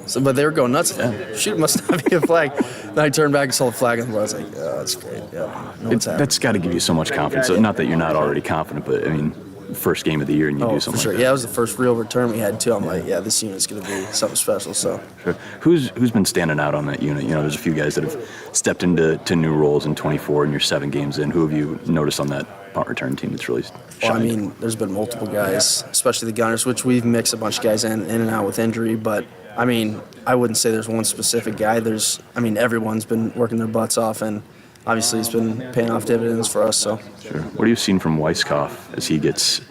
Speaker 12: so, but they were going nuts. Shoot, must not be a flag. Then I turned back and saw the flag, and I was like, oh, that's great. Yeah,
Speaker 13: That's got to give you so much confidence. So not that you're not already confident, but I mean, first game of the year and you do something
Speaker 12: for sure.
Speaker 13: like that.
Speaker 12: Yeah, it was the first real return we had too. I'm like, yeah, this unit's going to be something special. So,
Speaker 13: sure. Who's been standing out on that unit? There's a few guys that have stepped into new roles in 24 and you're 7 games in. Who have you noticed on that punt return team that's really shined?
Speaker 12: Well, I mean, there's been multiple guys, especially the Gunners, which we've mixed a bunch of guys in and out with injury. But I mean, I wouldn't say there's one specific guy. Everyone's been working their butts off, and obviously it's been paying off dividends for us. So,
Speaker 13: sure. What have you seen from Weisskopf as he gets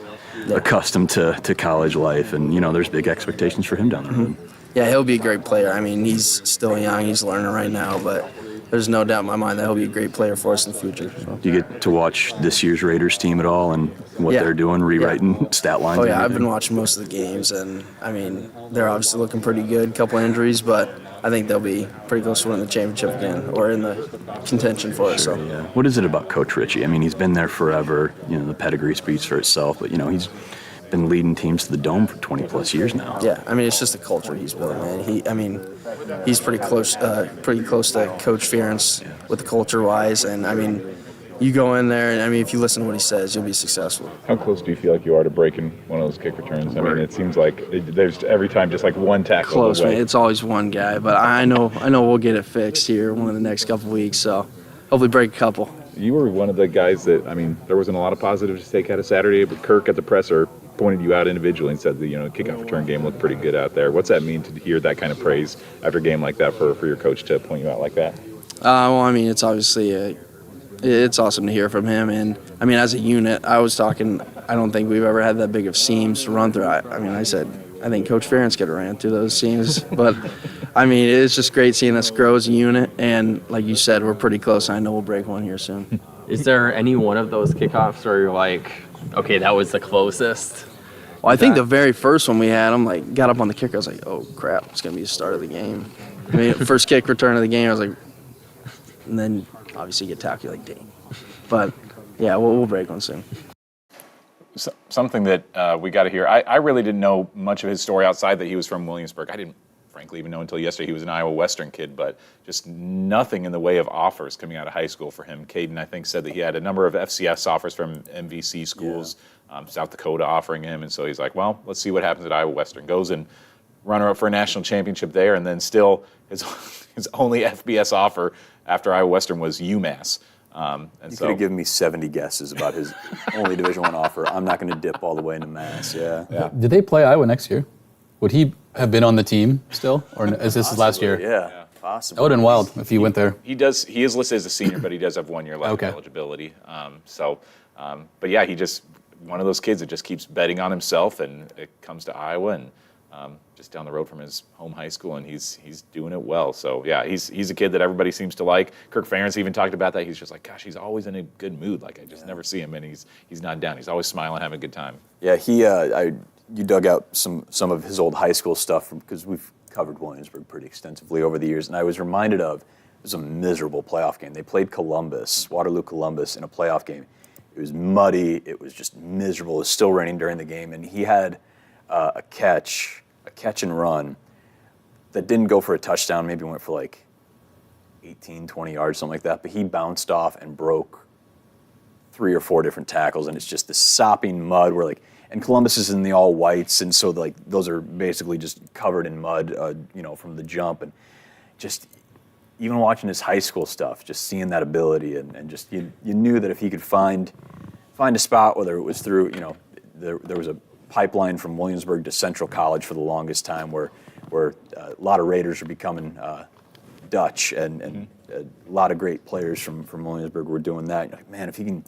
Speaker 13: accustomed to college life, and there's big expectations for him down the road?
Speaker 12: Yeah, he'll be a great player. I mean, he's still young, he's learning right now, but there's no doubt in my mind that he'll be a great player for us in the future. So.
Speaker 13: Do you get to watch this year's Raiders team at all and what they're doing, rewriting stat lines?
Speaker 12: Oh yeah, I've been watching most of the games, and I mean, they're obviously looking pretty good. Couple injuries, but I think they'll be pretty close to winning the championship again, or in the contention for it. So.
Speaker 13: Yeah. What is it about Coach Ritchie? I mean, he's been there forever. The pedigree speaks for itself, but he's been leading teams to the Dome for 20 plus years now.
Speaker 12: Yeah, I mean, it's just the culture he's building, man. He's pretty close to Coach Ferentz with the culture-wise, and I mean, you go in there, and I mean, if you listen to what he says, you'll be successful.
Speaker 5: How close do you feel like you are to breaking one of those kick returns? I mean, it seems like there's every time just like one tackle.
Speaker 12: Close, man. It's always one guy, but I know we'll get it fixed here one of the next couple weeks. So hopefully break a couple.
Speaker 5: You were one of the guys that, I mean, there wasn't a lot of positives to take out of Saturday, but Kirk at the presser pointed you out individually and said the kickoff return game looked pretty good out there. What's that mean to hear that kind of praise after a game like that for your coach to point you out like that?
Speaker 12: Well, I mean, it's obviously it's awesome to hear from him, and I mean, as a unit, I was talking. I don't think we've ever had that big of seams to run through. I said I think Coach Ferentz could have ran through those seams, but I mean, it's just great seeing us grow as a unit, and like you said, we're pretty close. I know we'll break one here soon.
Speaker 10: Is there any one of those kickoffs where you're like, okay, that was the closest?
Speaker 12: Well, I think the very first one we had, got up on the kicker. I was like, oh crap, it's gonna be the start of the game. I mean, first kick return of the game. I was like, and then obviously you get tackled, like, dang. But yeah, we'll break one soon.
Speaker 5: Something that we got to hear. I really didn't know much of his story outside that he was from Williamsburg. I didn't, frankly, even know until yesterday he was an Iowa Western kid, but just nothing in the way of offers coming out of high school for him. Kaden, I think, said that he had a number of FCS offers from MVC schools, South Dakota offering him, and so he's like, well, let's see what happens at Iowa Western. Goes and runner-up for a national championship there, and then still his only FBS offer after Iowa Western was UMass.
Speaker 3: You could have given me 70 guesses about his only Division I offer. I'm not going to dip all the way into Mass. Yeah.
Speaker 4: Did they play Iowa next year? Would he have been on the team still, or is this his last year?
Speaker 3: Yeah, possibly.
Speaker 4: That would have been wild if he went there.
Speaker 5: He is listed as a senior, but he does have 1 year left of eligibility. But yeah, he just one of those kids that just keeps betting on himself, and it comes to Iowa and just down the road from his home high school, and he's doing it well. So yeah, he's a kid that everybody seems to like. Kirk Ferentz even talked about that. He's just like, gosh, he's always in a good mood. Like, I just never see him, and he's not down. He's always smiling, having a good time.
Speaker 3: Yeah, you dug out some of his old high school stuff because we've covered Williamsburg pretty extensively over the years, and I was reminded of it was a miserable playoff game. They played Waterloo Columbus in a playoff game. It was muddy. It was just miserable. It was still raining during the game, and he had a catch and run that didn't go for a touchdown, maybe went for like 18, 20 yards, something like that, but he bounced off and broke 3 or 4 different tackles, and it's just this sopping mud where and Columbus is in the all whites, and so those are basically just covered in mud, from the jump, and just even watching his high school stuff, just seeing that ability, and just you knew that if he could find a spot, whether it was through, there was a pipeline from Williamsburg to Central College for the longest time where a lot of Raiders are becoming Dutch, and a lot of great players from Williamsburg were doing that. You're like, man, if he can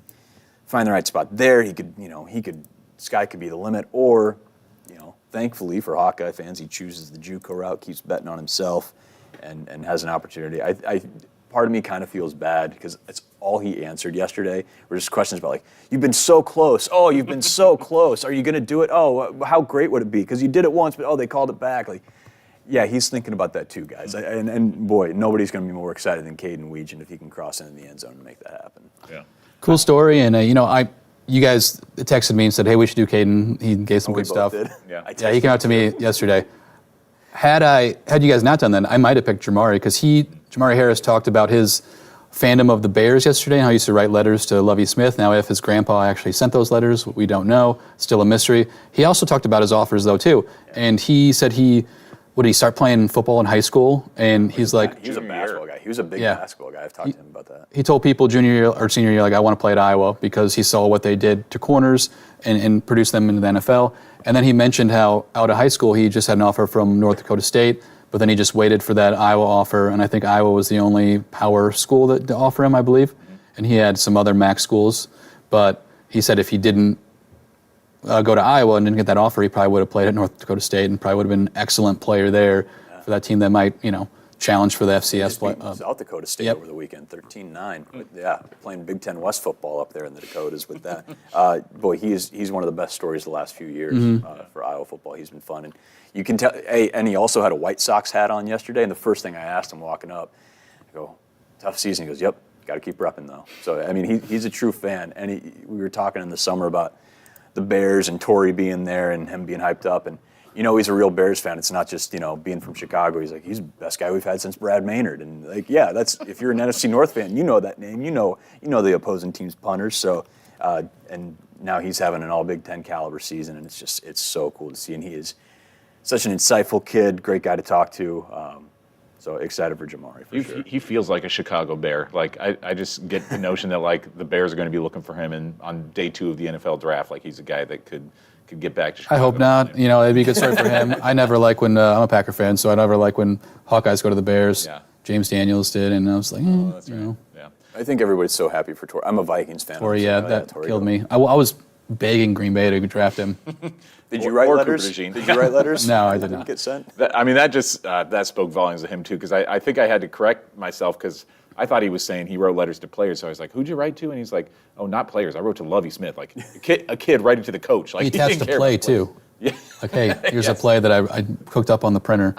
Speaker 3: find the right spot there, he could sky could be the limit, or thankfully for Hawkeye fans, he chooses the JUCO route, keeps betting on himself, and has an opportunity. part of me kind of feels bad because it's all he answered yesterday were just questions about, like, you've been so close. Oh, you've been so close. Are you going to do it? Oh, how great would it be? Because you did it once, but, they called it back. Like, yeah, he's thinking about that too, guys. And boy, nobody's going to be more excited than Kaden Wetjen if he can cross into the end zone and make that happen.
Speaker 5: Yeah.
Speaker 4: Cool story. And, you guys texted me and said, hey, we should do Kaden. He gave some good stuff.
Speaker 3: Did.
Speaker 5: Yeah.
Speaker 4: He came out to me yesterday. Had you guys not done that, I might have picked Jamari because Jamari Harris talked about his fandom of the Bears yesterday and how he used to write letters to Lovie Smith. Now, if his grandpa actually sent those letters, we don't know. Still a mystery. He also talked about his offers, though, too. And he said would he start playing football in high school? And he's like...
Speaker 3: He was a basketball guy. He was a big basketball guy. I've talked to him about that.
Speaker 4: He told people junior year or senior year, like, I want to play at Iowa because he saw what they did to corners and produced them into the NFL. And then he mentioned how out of high school he just had an offer from North Dakota State, but then he just waited for that Iowa offer, and I think Iowa was the only power school to offer him, I believe. And he had some other MAC schools, but he said if he didn't go to Iowa and didn't get that offer, he probably would have played at North Dakota State and probably would have been an excellent player there for that team that might, challenge for the FCS play.
Speaker 3: South Dakota State over the weekend, 13-9. Yeah, playing Big Ten West football up there in the Dakotas with that. Boy, he's one of the best stories the last few years for Iowa football. He's been fun. And you can tell, and he also had a White Sox hat on yesterday, and the first thing I asked him walking up, I go, tough season? He goes, yep, got to keep repping though. So, I mean, he's a true fan. And we were talking in the summer about the Bears and Torrey being there and him being hyped up. And he's a real Bears fan. It's not just, being from Chicago. He's like, he's the best guy we've had since Brad Maynard. And like, yeah, that's, if you're an NFC North fan, you know that name. You know the opposing team's punters. So, and now he's having an all Big Ten caliber season, and it's so cool to see. And he is such an insightful kid, great guy to talk to. So excited for Jamari, for sure.
Speaker 5: He feels like a Chicago Bear. Like, I just get the notion that, like, the Bears are going to be looking for him on day 2 of the NFL draft. Like, he's a guy that could get back to Chicago.
Speaker 4: I hope not. It'd be a good story for him. I never like when I'm a Packer fan, so I never like when Hawkeyes go to the Bears.
Speaker 5: Yeah.
Speaker 4: James Daniels did, and I was like,
Speaker 5: that's right. Yeah.
Speaker 3: I think everybody's so happy for Torrey. I'm a Vikings fan.
Speaker 4: Torrey, that killed me. I was begging Green Bay to draft him.
Speaker 3: Did you write letters? Did you write letters?
Speaker 4: No, I did not.
Speaker 3: Get sent?
Speaker 5: That just spoke volumes of him too, because I think I had to correct myself because I thought he was saying he wrote letters to players. So I was like, who'd you write to? And he's like, oh, not players. I wrote to Lovie Smith, like a kid writing to the coach. Like,
Speaker 4: he attached a play too.
Speaker 5: Yeah.
Speaker 4: Like, hey, here's a play that I cooked up on the printer.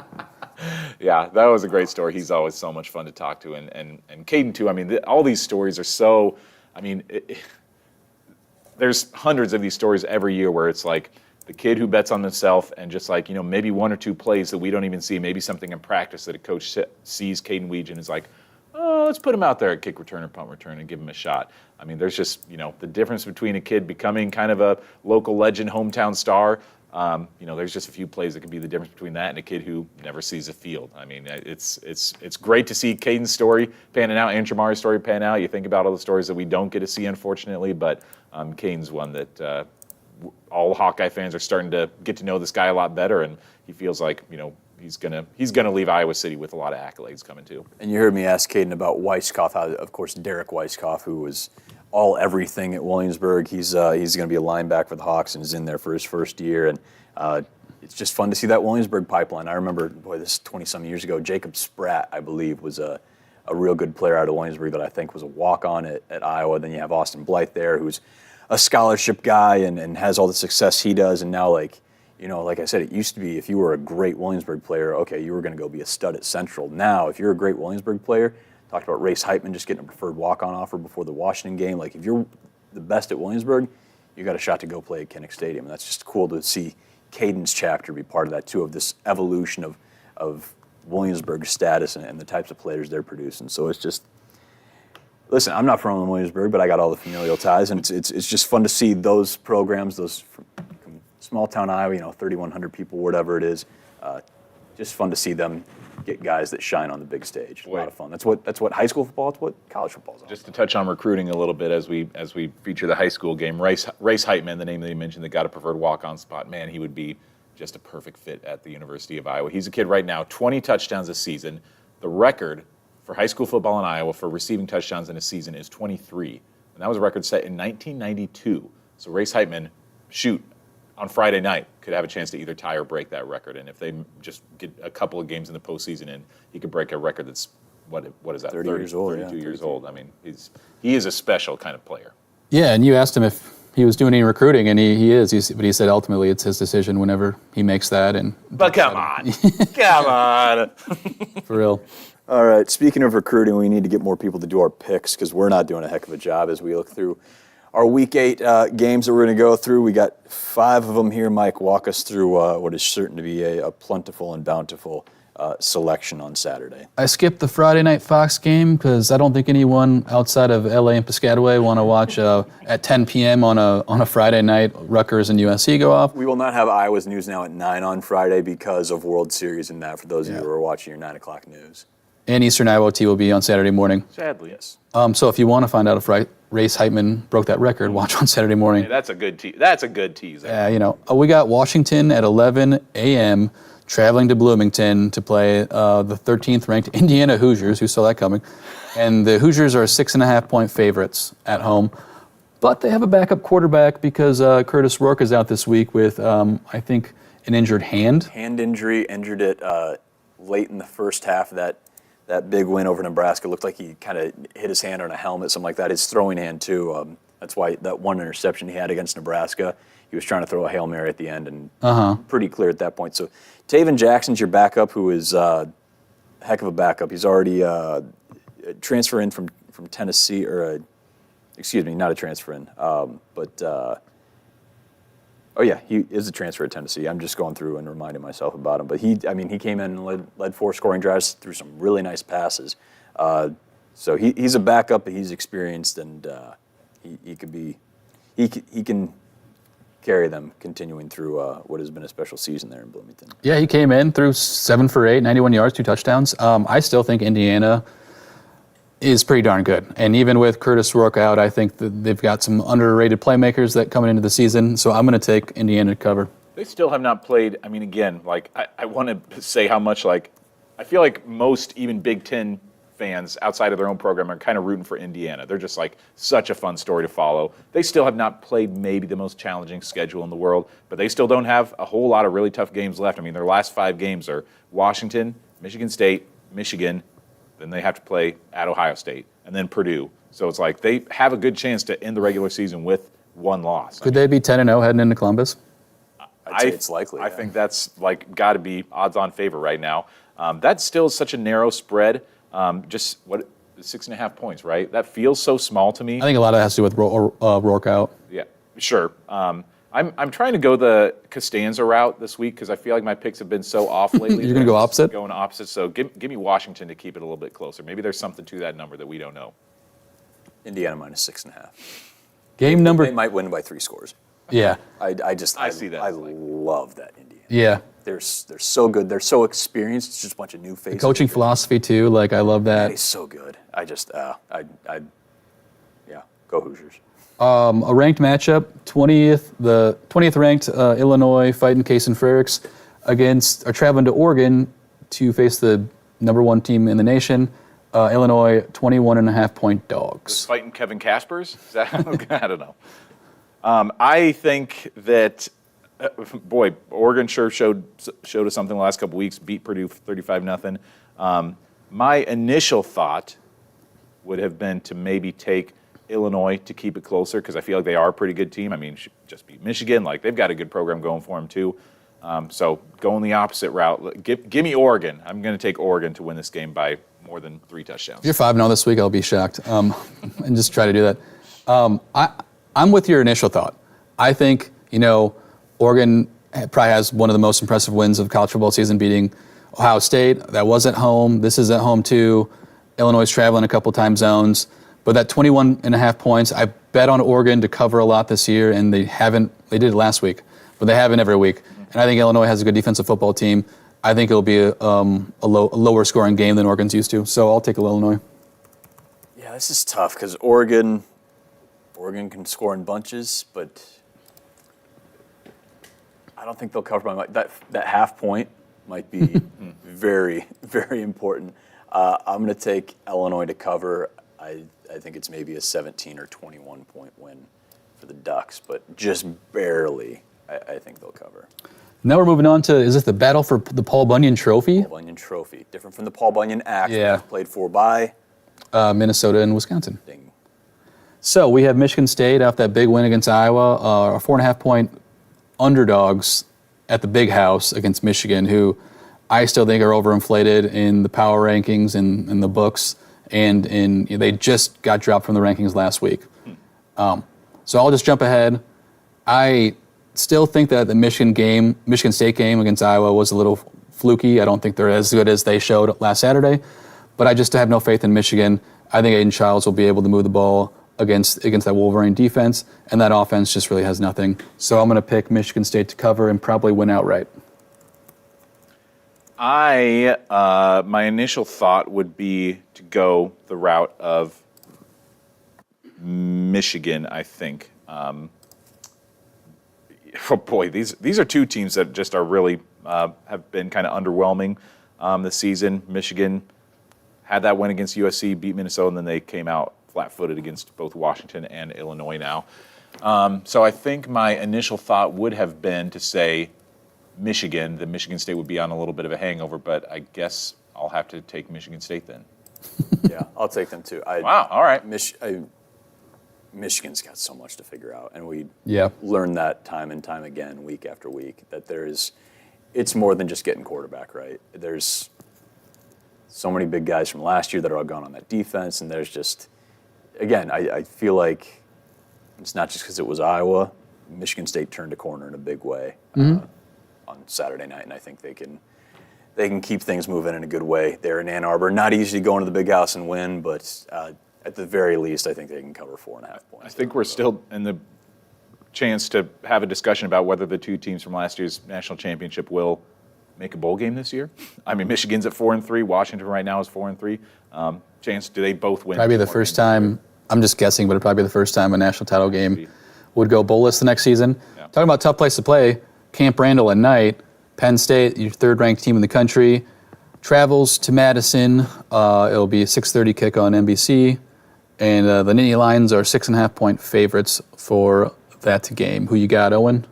Speaker 5: Yeah, that was a great story. He's always so much fun to talk to, and Kaden too. I mean, all these stories are so. I mean, there's hundreds of these stories every year where it's like the kid who bets on himself and just like, maybe 1 or 2 plays that we don't even see, maybe something in practice that a coach sees Kaden Wetjen is like, oh, let's put him out there at kick return or punt return and give him a shot. I mean, there's just, the difference between a kid becoming kind of a local legend, hometown star. There's just a few plays that could be the difference between that and a kid who never sees a field. I mean, it's great to see Kaden's story panning out and Jamari's story pan out. You think about all the stories that we don't get to see, unfortunately, but Kaden's one that all Hawkeye fans are starting to get to know this guy a lot better, and he feels like, he's gonna leave Iowa City with a lot of accolades coming too.
Speaker 3: And you heard me ask Kaden about Weisskopf, of course, Derek Weisskopf, who was all everything at Williamsburg. He's going to be a linebacker for the Hawks and is in there for his first year. And it's just fun to see that Williamsburg pipeline. I remember, this is 20-some years ago, Jacob Spratt, I believe, was a real good player out of Williamsburg that I think was a walk-on at Iowa. Then you have Austin Blythe there, who's a scholarship guy and has all the success he does. And now, like I said, it used to be if you were a great Williamsburg player, okay, you were going to go be a stud at Central. Now, if you're a great Williamsburg player, talked about Race Heitman just getting a preferred walk-on offer before the Washington game. Like, if you're the best at Williamsburg, you got a shot to go play at Kinnick Stadium. And that's just cool to see Kaden's chapter be part of that, too, of this evolution of Williamsburg's status and the types of players they're producing. So it's just, listen, I'm not from Williamsburg, but I got all the familial ties, and it's just fun to see those programs, those small-town Iowa, 3,100 people, whatever it is, just fun to see them get guys that shine on the big stage. A lot of fun. That's what high school football. It's what college football is.
Speaker 5: Just to touch on recruiting a little bit as we feature the high school game, Race Heitman, the name that you mentioned, that got a preferred walk-on spot. Man, he would be just a perfect fit at the University of Iowa. He's a kid right now, 20 touchdowns this season. The record for high school football in Iowa for receiving touchdowns in a season is 23, and that was a record set in 1992. So Race Heitman, on Friday night, could have a chance to either tie or break that record. And if they just get a couple of games in the postseason in, he could break a record that's what is that?
Speaker 3: 30 years old,
Speaker 5: 32
Speaker 3: yeah.
Speaker 5: years old. I mean, he is a special kind of player.
Speaker 4: Yeah, and you asked him if he was doing any recruiting, and he is. But he said ultimately it's his decision whenever he makes that.
Speaker 5: But come on. Come on.
Speaker 4: For real.
Speaker 3: All right, speaking of recruiting, we need to get more people to do our picks because we're not doing a heck of a job as we look through our Week 8 games that we're going to go through. We got 5 of them here. Mike, walk us through what is certain to be a plentiful and bountiful selection on Saturday.
Speaker 4: I skipped the Friday night Fox game because I don't think anyone outside of LA and Piscataway want to watch at 10 p.m. on a Friday night Rutgers and USC go off.
Speaker 3: We will not have Iowa's News Now at 9 on Friday because of World Series and that for those of you who are watching your 9 o'clock news.
Speaker 4: And Eastern Iowa will be on Saturday morning.
Speaker 5: Sadly.
Speaker 3: Yes.
Speaker 4: So if you want to find out if Race Heitman broke that record, watch on Saturday morning.
Speaker 5: Hey, that's a good tease. That's a good tease.
Speaker 4: Yeah, we got Washington at 11 a.m. traveling to Bloomington to play the 13th ranked Indiana Hoosiers. Who saw that coming? And the Hoosiers are 6.5-point favorites at home. But they have a backup quarterback because Curtis Rourke is out this week with, I think, an injured hand.
Speaker 3: Hand injury, injured it late in the first half of that big win over Nebraska. Looked like he kind of hit his hand on a helmet, something like that. His throwing hand, too. That's why that one interception he had against Nebraska, he was trying to throw a Hail Mary at the end and pretty clear at that point. So Taven Jackson's your backup, who is a heck of a backup. He's already transfer in from Tennessee, or excuse me, not a transfer in, he is a transfer at Tennessee. I'm just going through and reminding myself about him. But he came in and led 4 scoring drives through some really nice passes. So he's a backup, but he's experienced, and he can carry them continuing through what has been a special season there in Bloomington.
Speaker 4: Yeah, he came in, threw 7 for 8, 91 yards, 2 touchdowns. I still think Indiana is pretty darn good. And even with Curtis Rourke out, I think that they've got some underrated playmakers that coming into the season. So I'm going to take Indiana to cover.
Speaker 5: They still have not played. I mean, again, I want to say how much, I feel like most even Big Ten fans outside of their own program are kind of rooting for Indiana. They're just such a fun story to follow. They still have not played maybe the most challenging schedule in the world, but they still don't have a whole lot of really tough games left. I mean, their last 5 games are Washington, Michigan State, Michigan, then they have to play at Ohio State, and then Purdue. So it's they have a good chance to end the regular season with 1 loss.
Speaker 4: Could they be 10-0 heading into Columbus?
Speaker 3: I'd say it's likely.
Speaker 5: I think that's got to be odds-on favor right now. That's still such a narrow spread. 6.5 points, right? That feels so small to me.
Speaker 4: I think a lot of that has to do with Rourke out.
Speaker 5: Yeah, sure. I'm trying to go the Costanza route this week because I feel like my picks have been so off lately.
Speaker 4: You're going to go opposite?
Speaker 5: Going opposite. So give me Washington to keep it a little bit closer. Maybe there's something to that number that we don't know.
Speaker 3: Indiana minus 6.5.
Speaker 4: Game number.
Speaker 3: They might win by 3 scores.
Speaker 4: Yeah.
Speaker 5: I see that.
Speaker 3: I love that Indiana.
Speaker 4: Yeah.
Speaker 3: They're so good. They're so experienced. It's just a bunch of new faces.
Speaker 4: The coaching philosophy too. I love that.
Speaker 3: He's so good. Go Hoosiers.
Speaker 4: A ranked matchup, the 20th ranked Illinois fighting Kaden Ferentz are traveling to Oregon to face the number 1 team in the nation, Illinois 21.5-point dogs.
Speaker 5: Fighting Kevin Kaspers? Is that, I don't know. I think that, Oregon sure showed us something the last couple weeks, beat Purdue 35-0. My initial thought would have been to maybe take Illinois to keep it closer because I feel like they are a pretty good team. I mean, should just beat Michigan. They've got a good program going for them too. So going the opposite route. Give me Oregon. I'm going to take Oregon to win this game by more than 3 touchdowns.
Speaker 4: If you're 5-0 this week, I'll be shocked and just try to do that. I'm with your initial thought. I think, Oregon probably has one of the most impressive wins of college football season, beating Ohio State. That was at home. This is at home too. Illinois is traveling a couple time zones. But that 21.5 points, I bet on Oregon to cover a lot this year, and they did it last week, but they haven't every week. And I think Illinois has a good defensive football team. I think it'll be a lower scoring game than Oregon's used to. So I'll take Illinois.
Speaker 3: Yeah, this is tough because Oregon can score in bunches, but I don't think they'll cover by that half point might be very, very important. I'm going to take Illinois to cover. I think it's maybe a 17 or 21 point win for the Ducks, but just barely. I think they'll cover.
Speaker 4: Now we're moving on to, is this the battle for the Paul Bunyan Trophy?
Speaker 3: Paul Bunyan Trophy. Different from the Paul Bunyan Act.
Speaker 4: Yeah.
Speaker 3: Played for by
Speaker 4: Minnesota and Wisconsin.
Speaker 3: Ding.
Speaker 4: So we have Michigan State off that big win against Iowa, 4.5-point underdogs at the Big House against Michigan, who I still think are overinflated in the power rankings and in the books, and they just got dropped from the rankings last week. So I'll just jump ahead. I still think that the Michigan State game against Iowa was a little fluky. I don't think they're as good as they showed last Saturday, but I just have no faith in Michigan. I think Aiden Childs will be able to move the ball against that Wolverine defense, and that offense just really has nothing. So I'm going to pick Michigan State to cover and probably win outright.
Speaker 5: My initial thought would be to go the route of Michigan, I think. Oh boy, these are two teams that just are really have been kind of underwhelming this season. Michigan had that win against USC, beat Minnesota, and then they came out flat-footed against both Washington and Illinois now. So I think my initial thought would have been to say Michigan, that Michigan State would be on a little bit of a hangover, but I guess I'll have to take Michigan State then.
Speaker 3: Yeah, I'll take them too.
Speaker 5: Wow, all right.
Speaker 3: Michigan's got so much to figure out, and we
Speaker 4: learn
Speaker 3: that time and time again, week after week, that it's more than just getting quarterback right. There's so many big guys from last year that are all gone on that defense, and there's just, again, I feel like it's not just because it was Iowa. Michigan State turned a corner in a big way on Saturday night, and I think they can keep things moving in a good way there in Ann Arbor. Not easy to go into the Big House and win, but at the very least, I think they can cover 4.5 points.
Speaker 5: I think we're still in the chance to have a discussion about whether the two teams from last year's national championship will make a bowl game this year. I mean, Michigan's at 4-3. Washington right now is 4-3. Chance, do they both win?
Speaker 4: Probably the first time. I'm just guessing, but it'll probably be the first time a national title game would go bowlless the next season. Yeah. Talking about tough place to play, Camp Randall at night. Penn State, your third-ranked team in the country, travels to Madison. It'll be a 6:30 kick on NBC. And the Nittany Lions are 6.5-point favorites for that game. Who you got, Owen?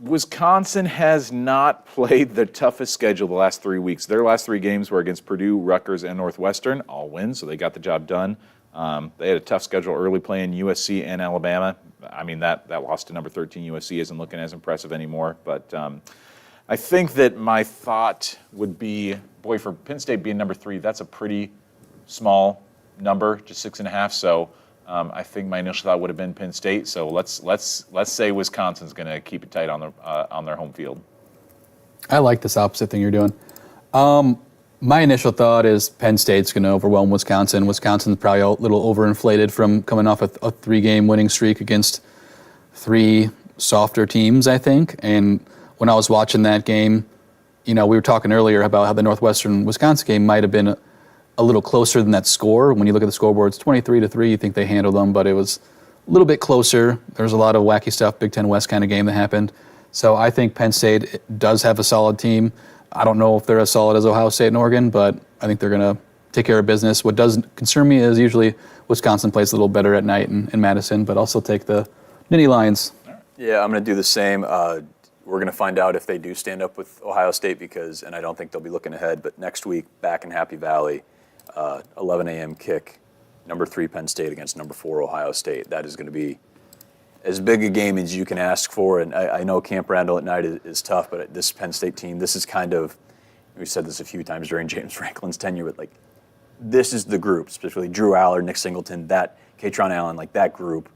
Speaker 5: Wisconsin has not played the toughest schedule the last 3 weeks. Their last 3 games were against Purdue, Rutgers, and Northwestern, all wins, so they got the job done. They had a tough schedule early playing USC and Alabama. I mean, that loss to number 13 USC isn't looking as impressive anymore. But I think that my thought would be, boy, for Penn State being number 3, that's a pretty small number, just 6.5. So I think my initial thought would have been Penn State. So let's say Wisconsin's going to keep it tight on their home field.
Speaker 4: I like this opposite thing you're doing. My initial thought is Penn State's going to overwhelm Wisconsin. Wisconsin's probably a little overinflated from coming off a 3-game winning streak against 3 softer teams, I think. And when I was watching that game, we were talking earlier about how the Northwestern-Wisconsin game might have been a little closer than that score. When you look at the scoreboard, it's 23-3. You think they handled them, but it was a little bit closer. There's a lot of wacky stuff, Big Ten West kind of game that happened. So I think Penn State does have a solid team. I don't know if they're as solid as Ohio State and Oregon, but I think they're going to take care of business. What does concern me is usually Wisconsin plays a little better at night in Madison, but I'll still take the Nittany Lions.
Speaker 3: Yeah, I'm going to do the same. We're going to find out if they do stand up with Ohio State and I don't think they'll be looking ahead, but next week back in Happy Valley, 11 a.m. kick, number 3 Penn State against number 4 Ohio State. That is going to be as big a game as you can ask for. And I know Camp Randall at night is tough, but this Penn State team, this is kind of, we said this a few times during James Franklin's tenure, but this is the group, especially Drew Aller, Nick Singleton, Katron Allen, that group.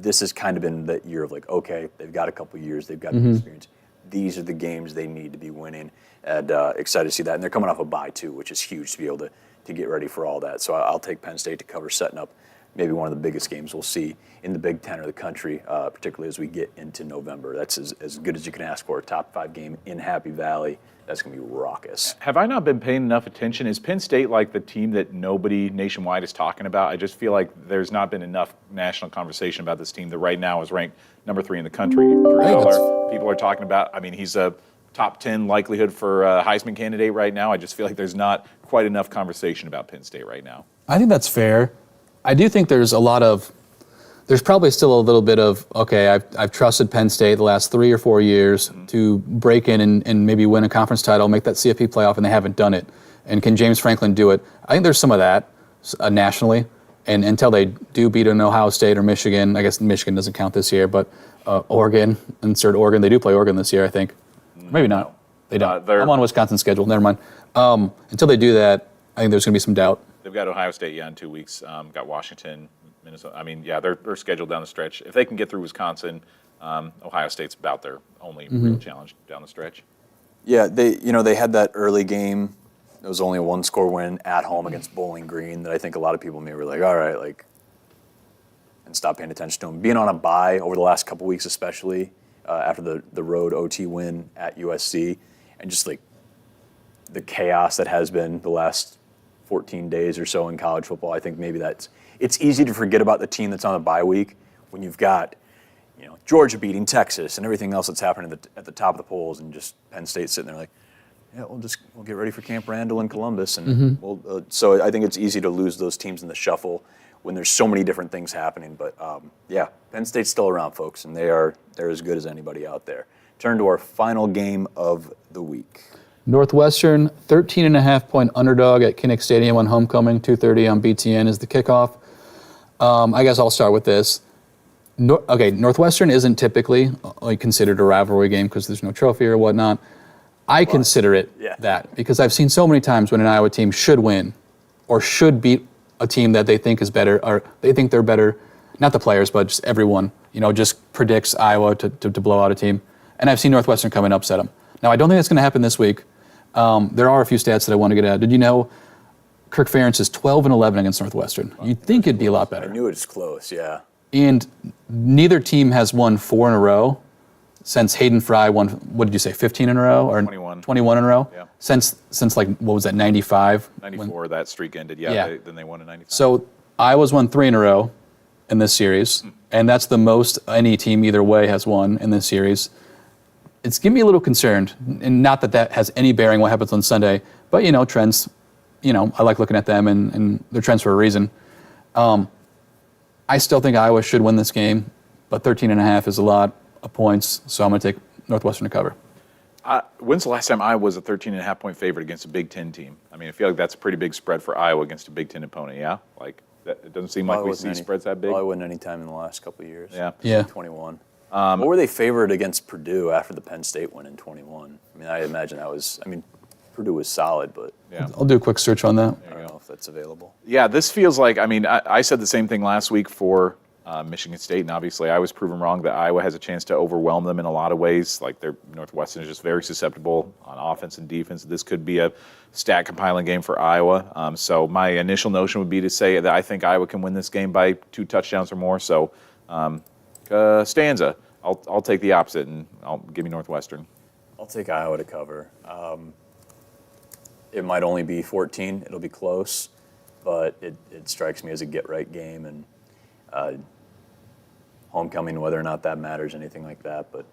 Speaker 3: This has kind of been that year of okay, they've got a couple years, they've got the experience. These are the games they need to be winning, and excited to see that. And they're coming off a bye too, which is huge to be able to get ready for all that. So I'll take Penn State to cover, setting up maybe one of the biggest games we'll see in the Big Ten or the country, particularly as we get into November. That's as good as you can ask for. A top 5 game in Happy Valley. That's going to be raucous.
Speaker 5: Have I not been paying enough attention? Is Penn State the team that nobody nationwide is talking about? I just feel like there's not been enough national conversation about this team that right now is ranked number 3 in the country. Drew Aller, people are talking about. I mean, he's a top 10 likelihood for a Heisman candidate right now. I just feel like there's not quite enough conversation about Penn State right now.
Speaker 4: I think that's fair. I do think there's a there's probably still a little bit of, okay, I've trusted Penn State the last 3 or 4 years to break in and maybe win a conference title, make that CFP playoff, and they haven't done it. And can James Franklin do it? I think there's some of that nationally. And until they do beat an Ohio State or Michigan, I guess Michigan doesn't count this year, but Oregon, insert Oregon. They do play Oregon this year, I think. Maybe not. They don't. I'm on Wisconsin's schedule. Never mind. Until they do that, I think there's going to be some doubt.
Speaker 5: They've got Ohio State, in 2 weeks. Got Washington, Minnesota. I mean, they're scheduled down the stretch. If they can get through Wisconsin, Ohio State's about their only real challenge down the stretch.
Speaker 3: Yeah, they had that early game. It was only a 1-score win at home against Bowling Green that I think a lot of people maybe were like, all right, and stop paying attention to them. Being on a bye over the last couple weeks, especially after the road OT win at USC, and just the chaos that has been the last 14 days or so in college football, I think maybe it's easy to forget about the team that's on a bye week when you've got Georgia beating Texas and everything else that's happening at the top of the polls, and just Penn State sitting there like, yeah, we'll get ready for Camp Randall in Columbus, and so I think it's easy to lose those teams in the shuffle when there's so many different things happening. But Penn State's still around, folks, and they're as good as anybody out there. Turn to our final game of the week.
Speaker 4: Northwestern, 13.5-point underdog at Kinnick Stadium on homecoming, 2:30 on BTN is the kickoff. I guess I'll start with this. Northwestern isn't typically considered a rivalry game because there's no trophy or whatnot. I consider it that because I've seen so many times when an Iowa team should win or should beat a team that they think is better, or they think they're better, not the players, but just everyone, just predicts Iowa to blow out a team. And I've seen Northwestern come and upset them. Now, I don't think that's going to happen this week. There are a few stats that I want to get at. Did you know Kirk Ferentz is 12-11 against Northwestern? You'd think it'd be a lot better.
Speaker 3: I knew it was close, yeah.
Speaker 4: And neither team has won 4 in a row since Hayden Fry won, what did you say, 15 in a row? Or 21 in a row?
Speaker 5: Yeah.
Speaker 4: Since what was that, 95?
Speaker 5: 94, that streak ended, then they won in 95.
Speaker 4: So Iowa's won 3 in a row in this series, and that's the most any team either way has won in this series. It's getting me a little concerned, and not that has any bearing on what happens on Sunday, but, trends, I like looking at them, and they're trends for a reason. I still think Iowa should win this game, but 13.5 is a lot of points, so I'm going to take Northwestern to cover.
Speaker 5: When's the last time Iowa was a 13.5-point favorite against a Big Ten team? I mean, I feel like that's a pretty big spread for Iowa against a Big Ten opponent, yeah? It doesn't seem like we see spreads that big.
Speaker 3: Probably wasn't any time in the last couple of years.
Speaker 5: Yeah.
Speaker 3: 21. What were they favored against Purdue after the Penn State win in 21? I mean, I imagine Purdue was solid, but
Speaker 4: I'll do a quick search on that.
Speaker 3: I don't know if that's available.
Speaker 5: Yeah, this feels like, I said the same thing last week for Michigan State, and obviously I was proven wrong that Iowa has a chance to overwhelm them in a lot of ways. Northwestern is just very susceptible on offense and defense. This could be a stat compiling game for Iowa. So my initial notion would be to say that I think Iowa can win this game by 2 touchdowns or more. So Stanza, I'll take the opposite, and I'll give me Northwestern.
Speaker 3: I'll take Iowa to cover. It might only be 14. It'll be close, but it strikes me as a get-right game, and homecoming, whether or not that matters, anything like that. But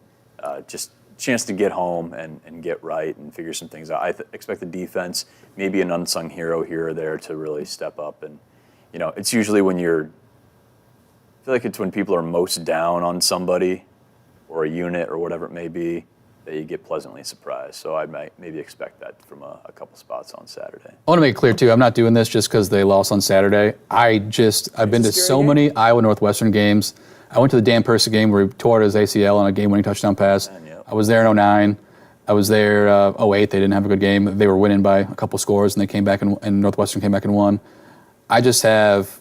Speaker 3: just chance to get home and get right and figure some things out. I expect the defense, maybe an unsung hero here or there, to really step up. And, it's usually when I feel like it's when people are most down on somebody or a unit or whatever it may be that you get pleasantly surprised. So I might maybe expect that from a couple spots on Saturday.
Speaker 4: I want to make it clear, too, I'm not doing this just because they lost on Saturday. I've been to so many Iowa Northwestern games. I went to the Dan Persa game where he tore his ACL on a game-winning touchdown pass. I was there in 09. I was there 08. They didn't have a good game. They were winning by a couple scores, and they came back and Northwestern came back and won. I just have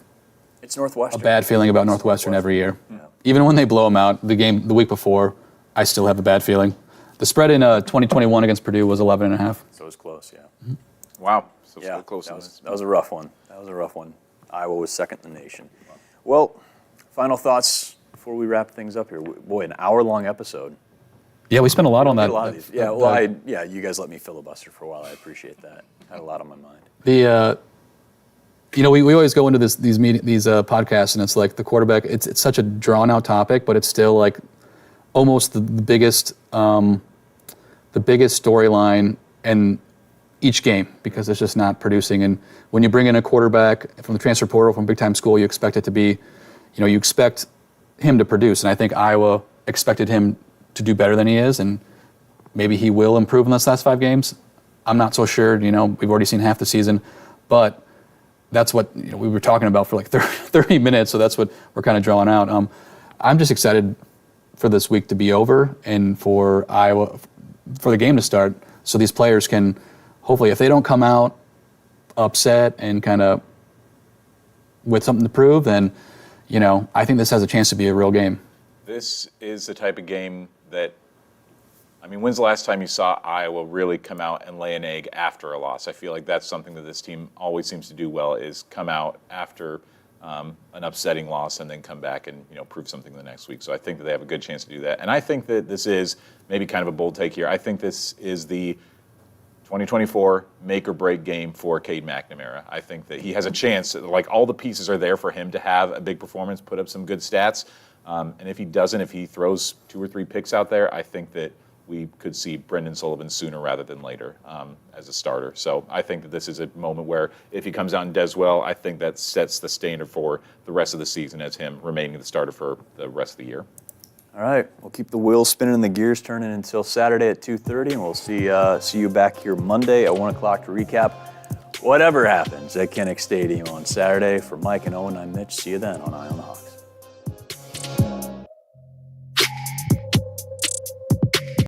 Speaker 4: a bad feeling about Northwestern every year. Yeah. Even when they blow them out, the week before, I still have a bad feeling. The spread in 2021 against Purdue was 11.5.
Speaker 3: So it was close, yeah.
Speaker 5: Mm-hmm. Wow. So still close.
Speaker 3: That was a rough one. Iowa was second in the nation. Well, final thoughts before we wrap things up here. Boy, an hour-long episode.
Speaker 4: Yeah, we spent a lot on that.
Speaker 3: A lot of these. Yeah, well, you guys let me filibuster for a while. I appreciate that. I had a lot on my mind.
Speaker 4: We always go into these podcasts, and it's like the quarterback. It's such a drawn-out topic, but it's still like almost the biggest storyline in each game because it's just not producing. And when you bring in a quarterback from the transfer portal from a big-time school, you expect it to be, you expect him to produce, and I think Iowa expected him to do better than he is, and maybe he will improve in this last 5 games. I'm not so sure. We've already seen half the season, but that's what we were talking about for like 30 minutes, so that's what we're kind of drawing out. I'm just excited for this week to be over and for Iowa, for the game to start, so these players can, hopefully, if they don't come out upset and kind of with something to prove, then, I think this has a chance to be a real game.
Speaker 5: This is the type of game that, when's the last time you saw Iowa really come out and lay an egg after a loss? I feel like that's something that this team always seems to do well, is come out after an upsetting loss and then come back and prove something the next week. So I think that they have a good chance to do that. And I think that this is maybe kind of a bold take here. I think this is the 2024 make or break game for Cade McNamara. I think that he has a chance, like all the pieces are there for him to have a big performance, put up some good stats. And if he doesn't, if he throws 2 or 3 picks out there, I think that we could see Brendan Sullivan sooner rather than later as a starter. So I think that this is a moment where if he comes out and does well, I think that sets the standard for the rest of the season as him remaining the starter for the rest of the year.
Speaker 3: All right, we'll keep the wheels spinning and the gears turning until Saturday at 2:30, and we'll see you back here Monday at 1 o'clock to recap whatever happens at Kinnick Stadium on Saturday. For Mike and Owen, I'm Mitch. See you then on Eye on the Hawkeyes.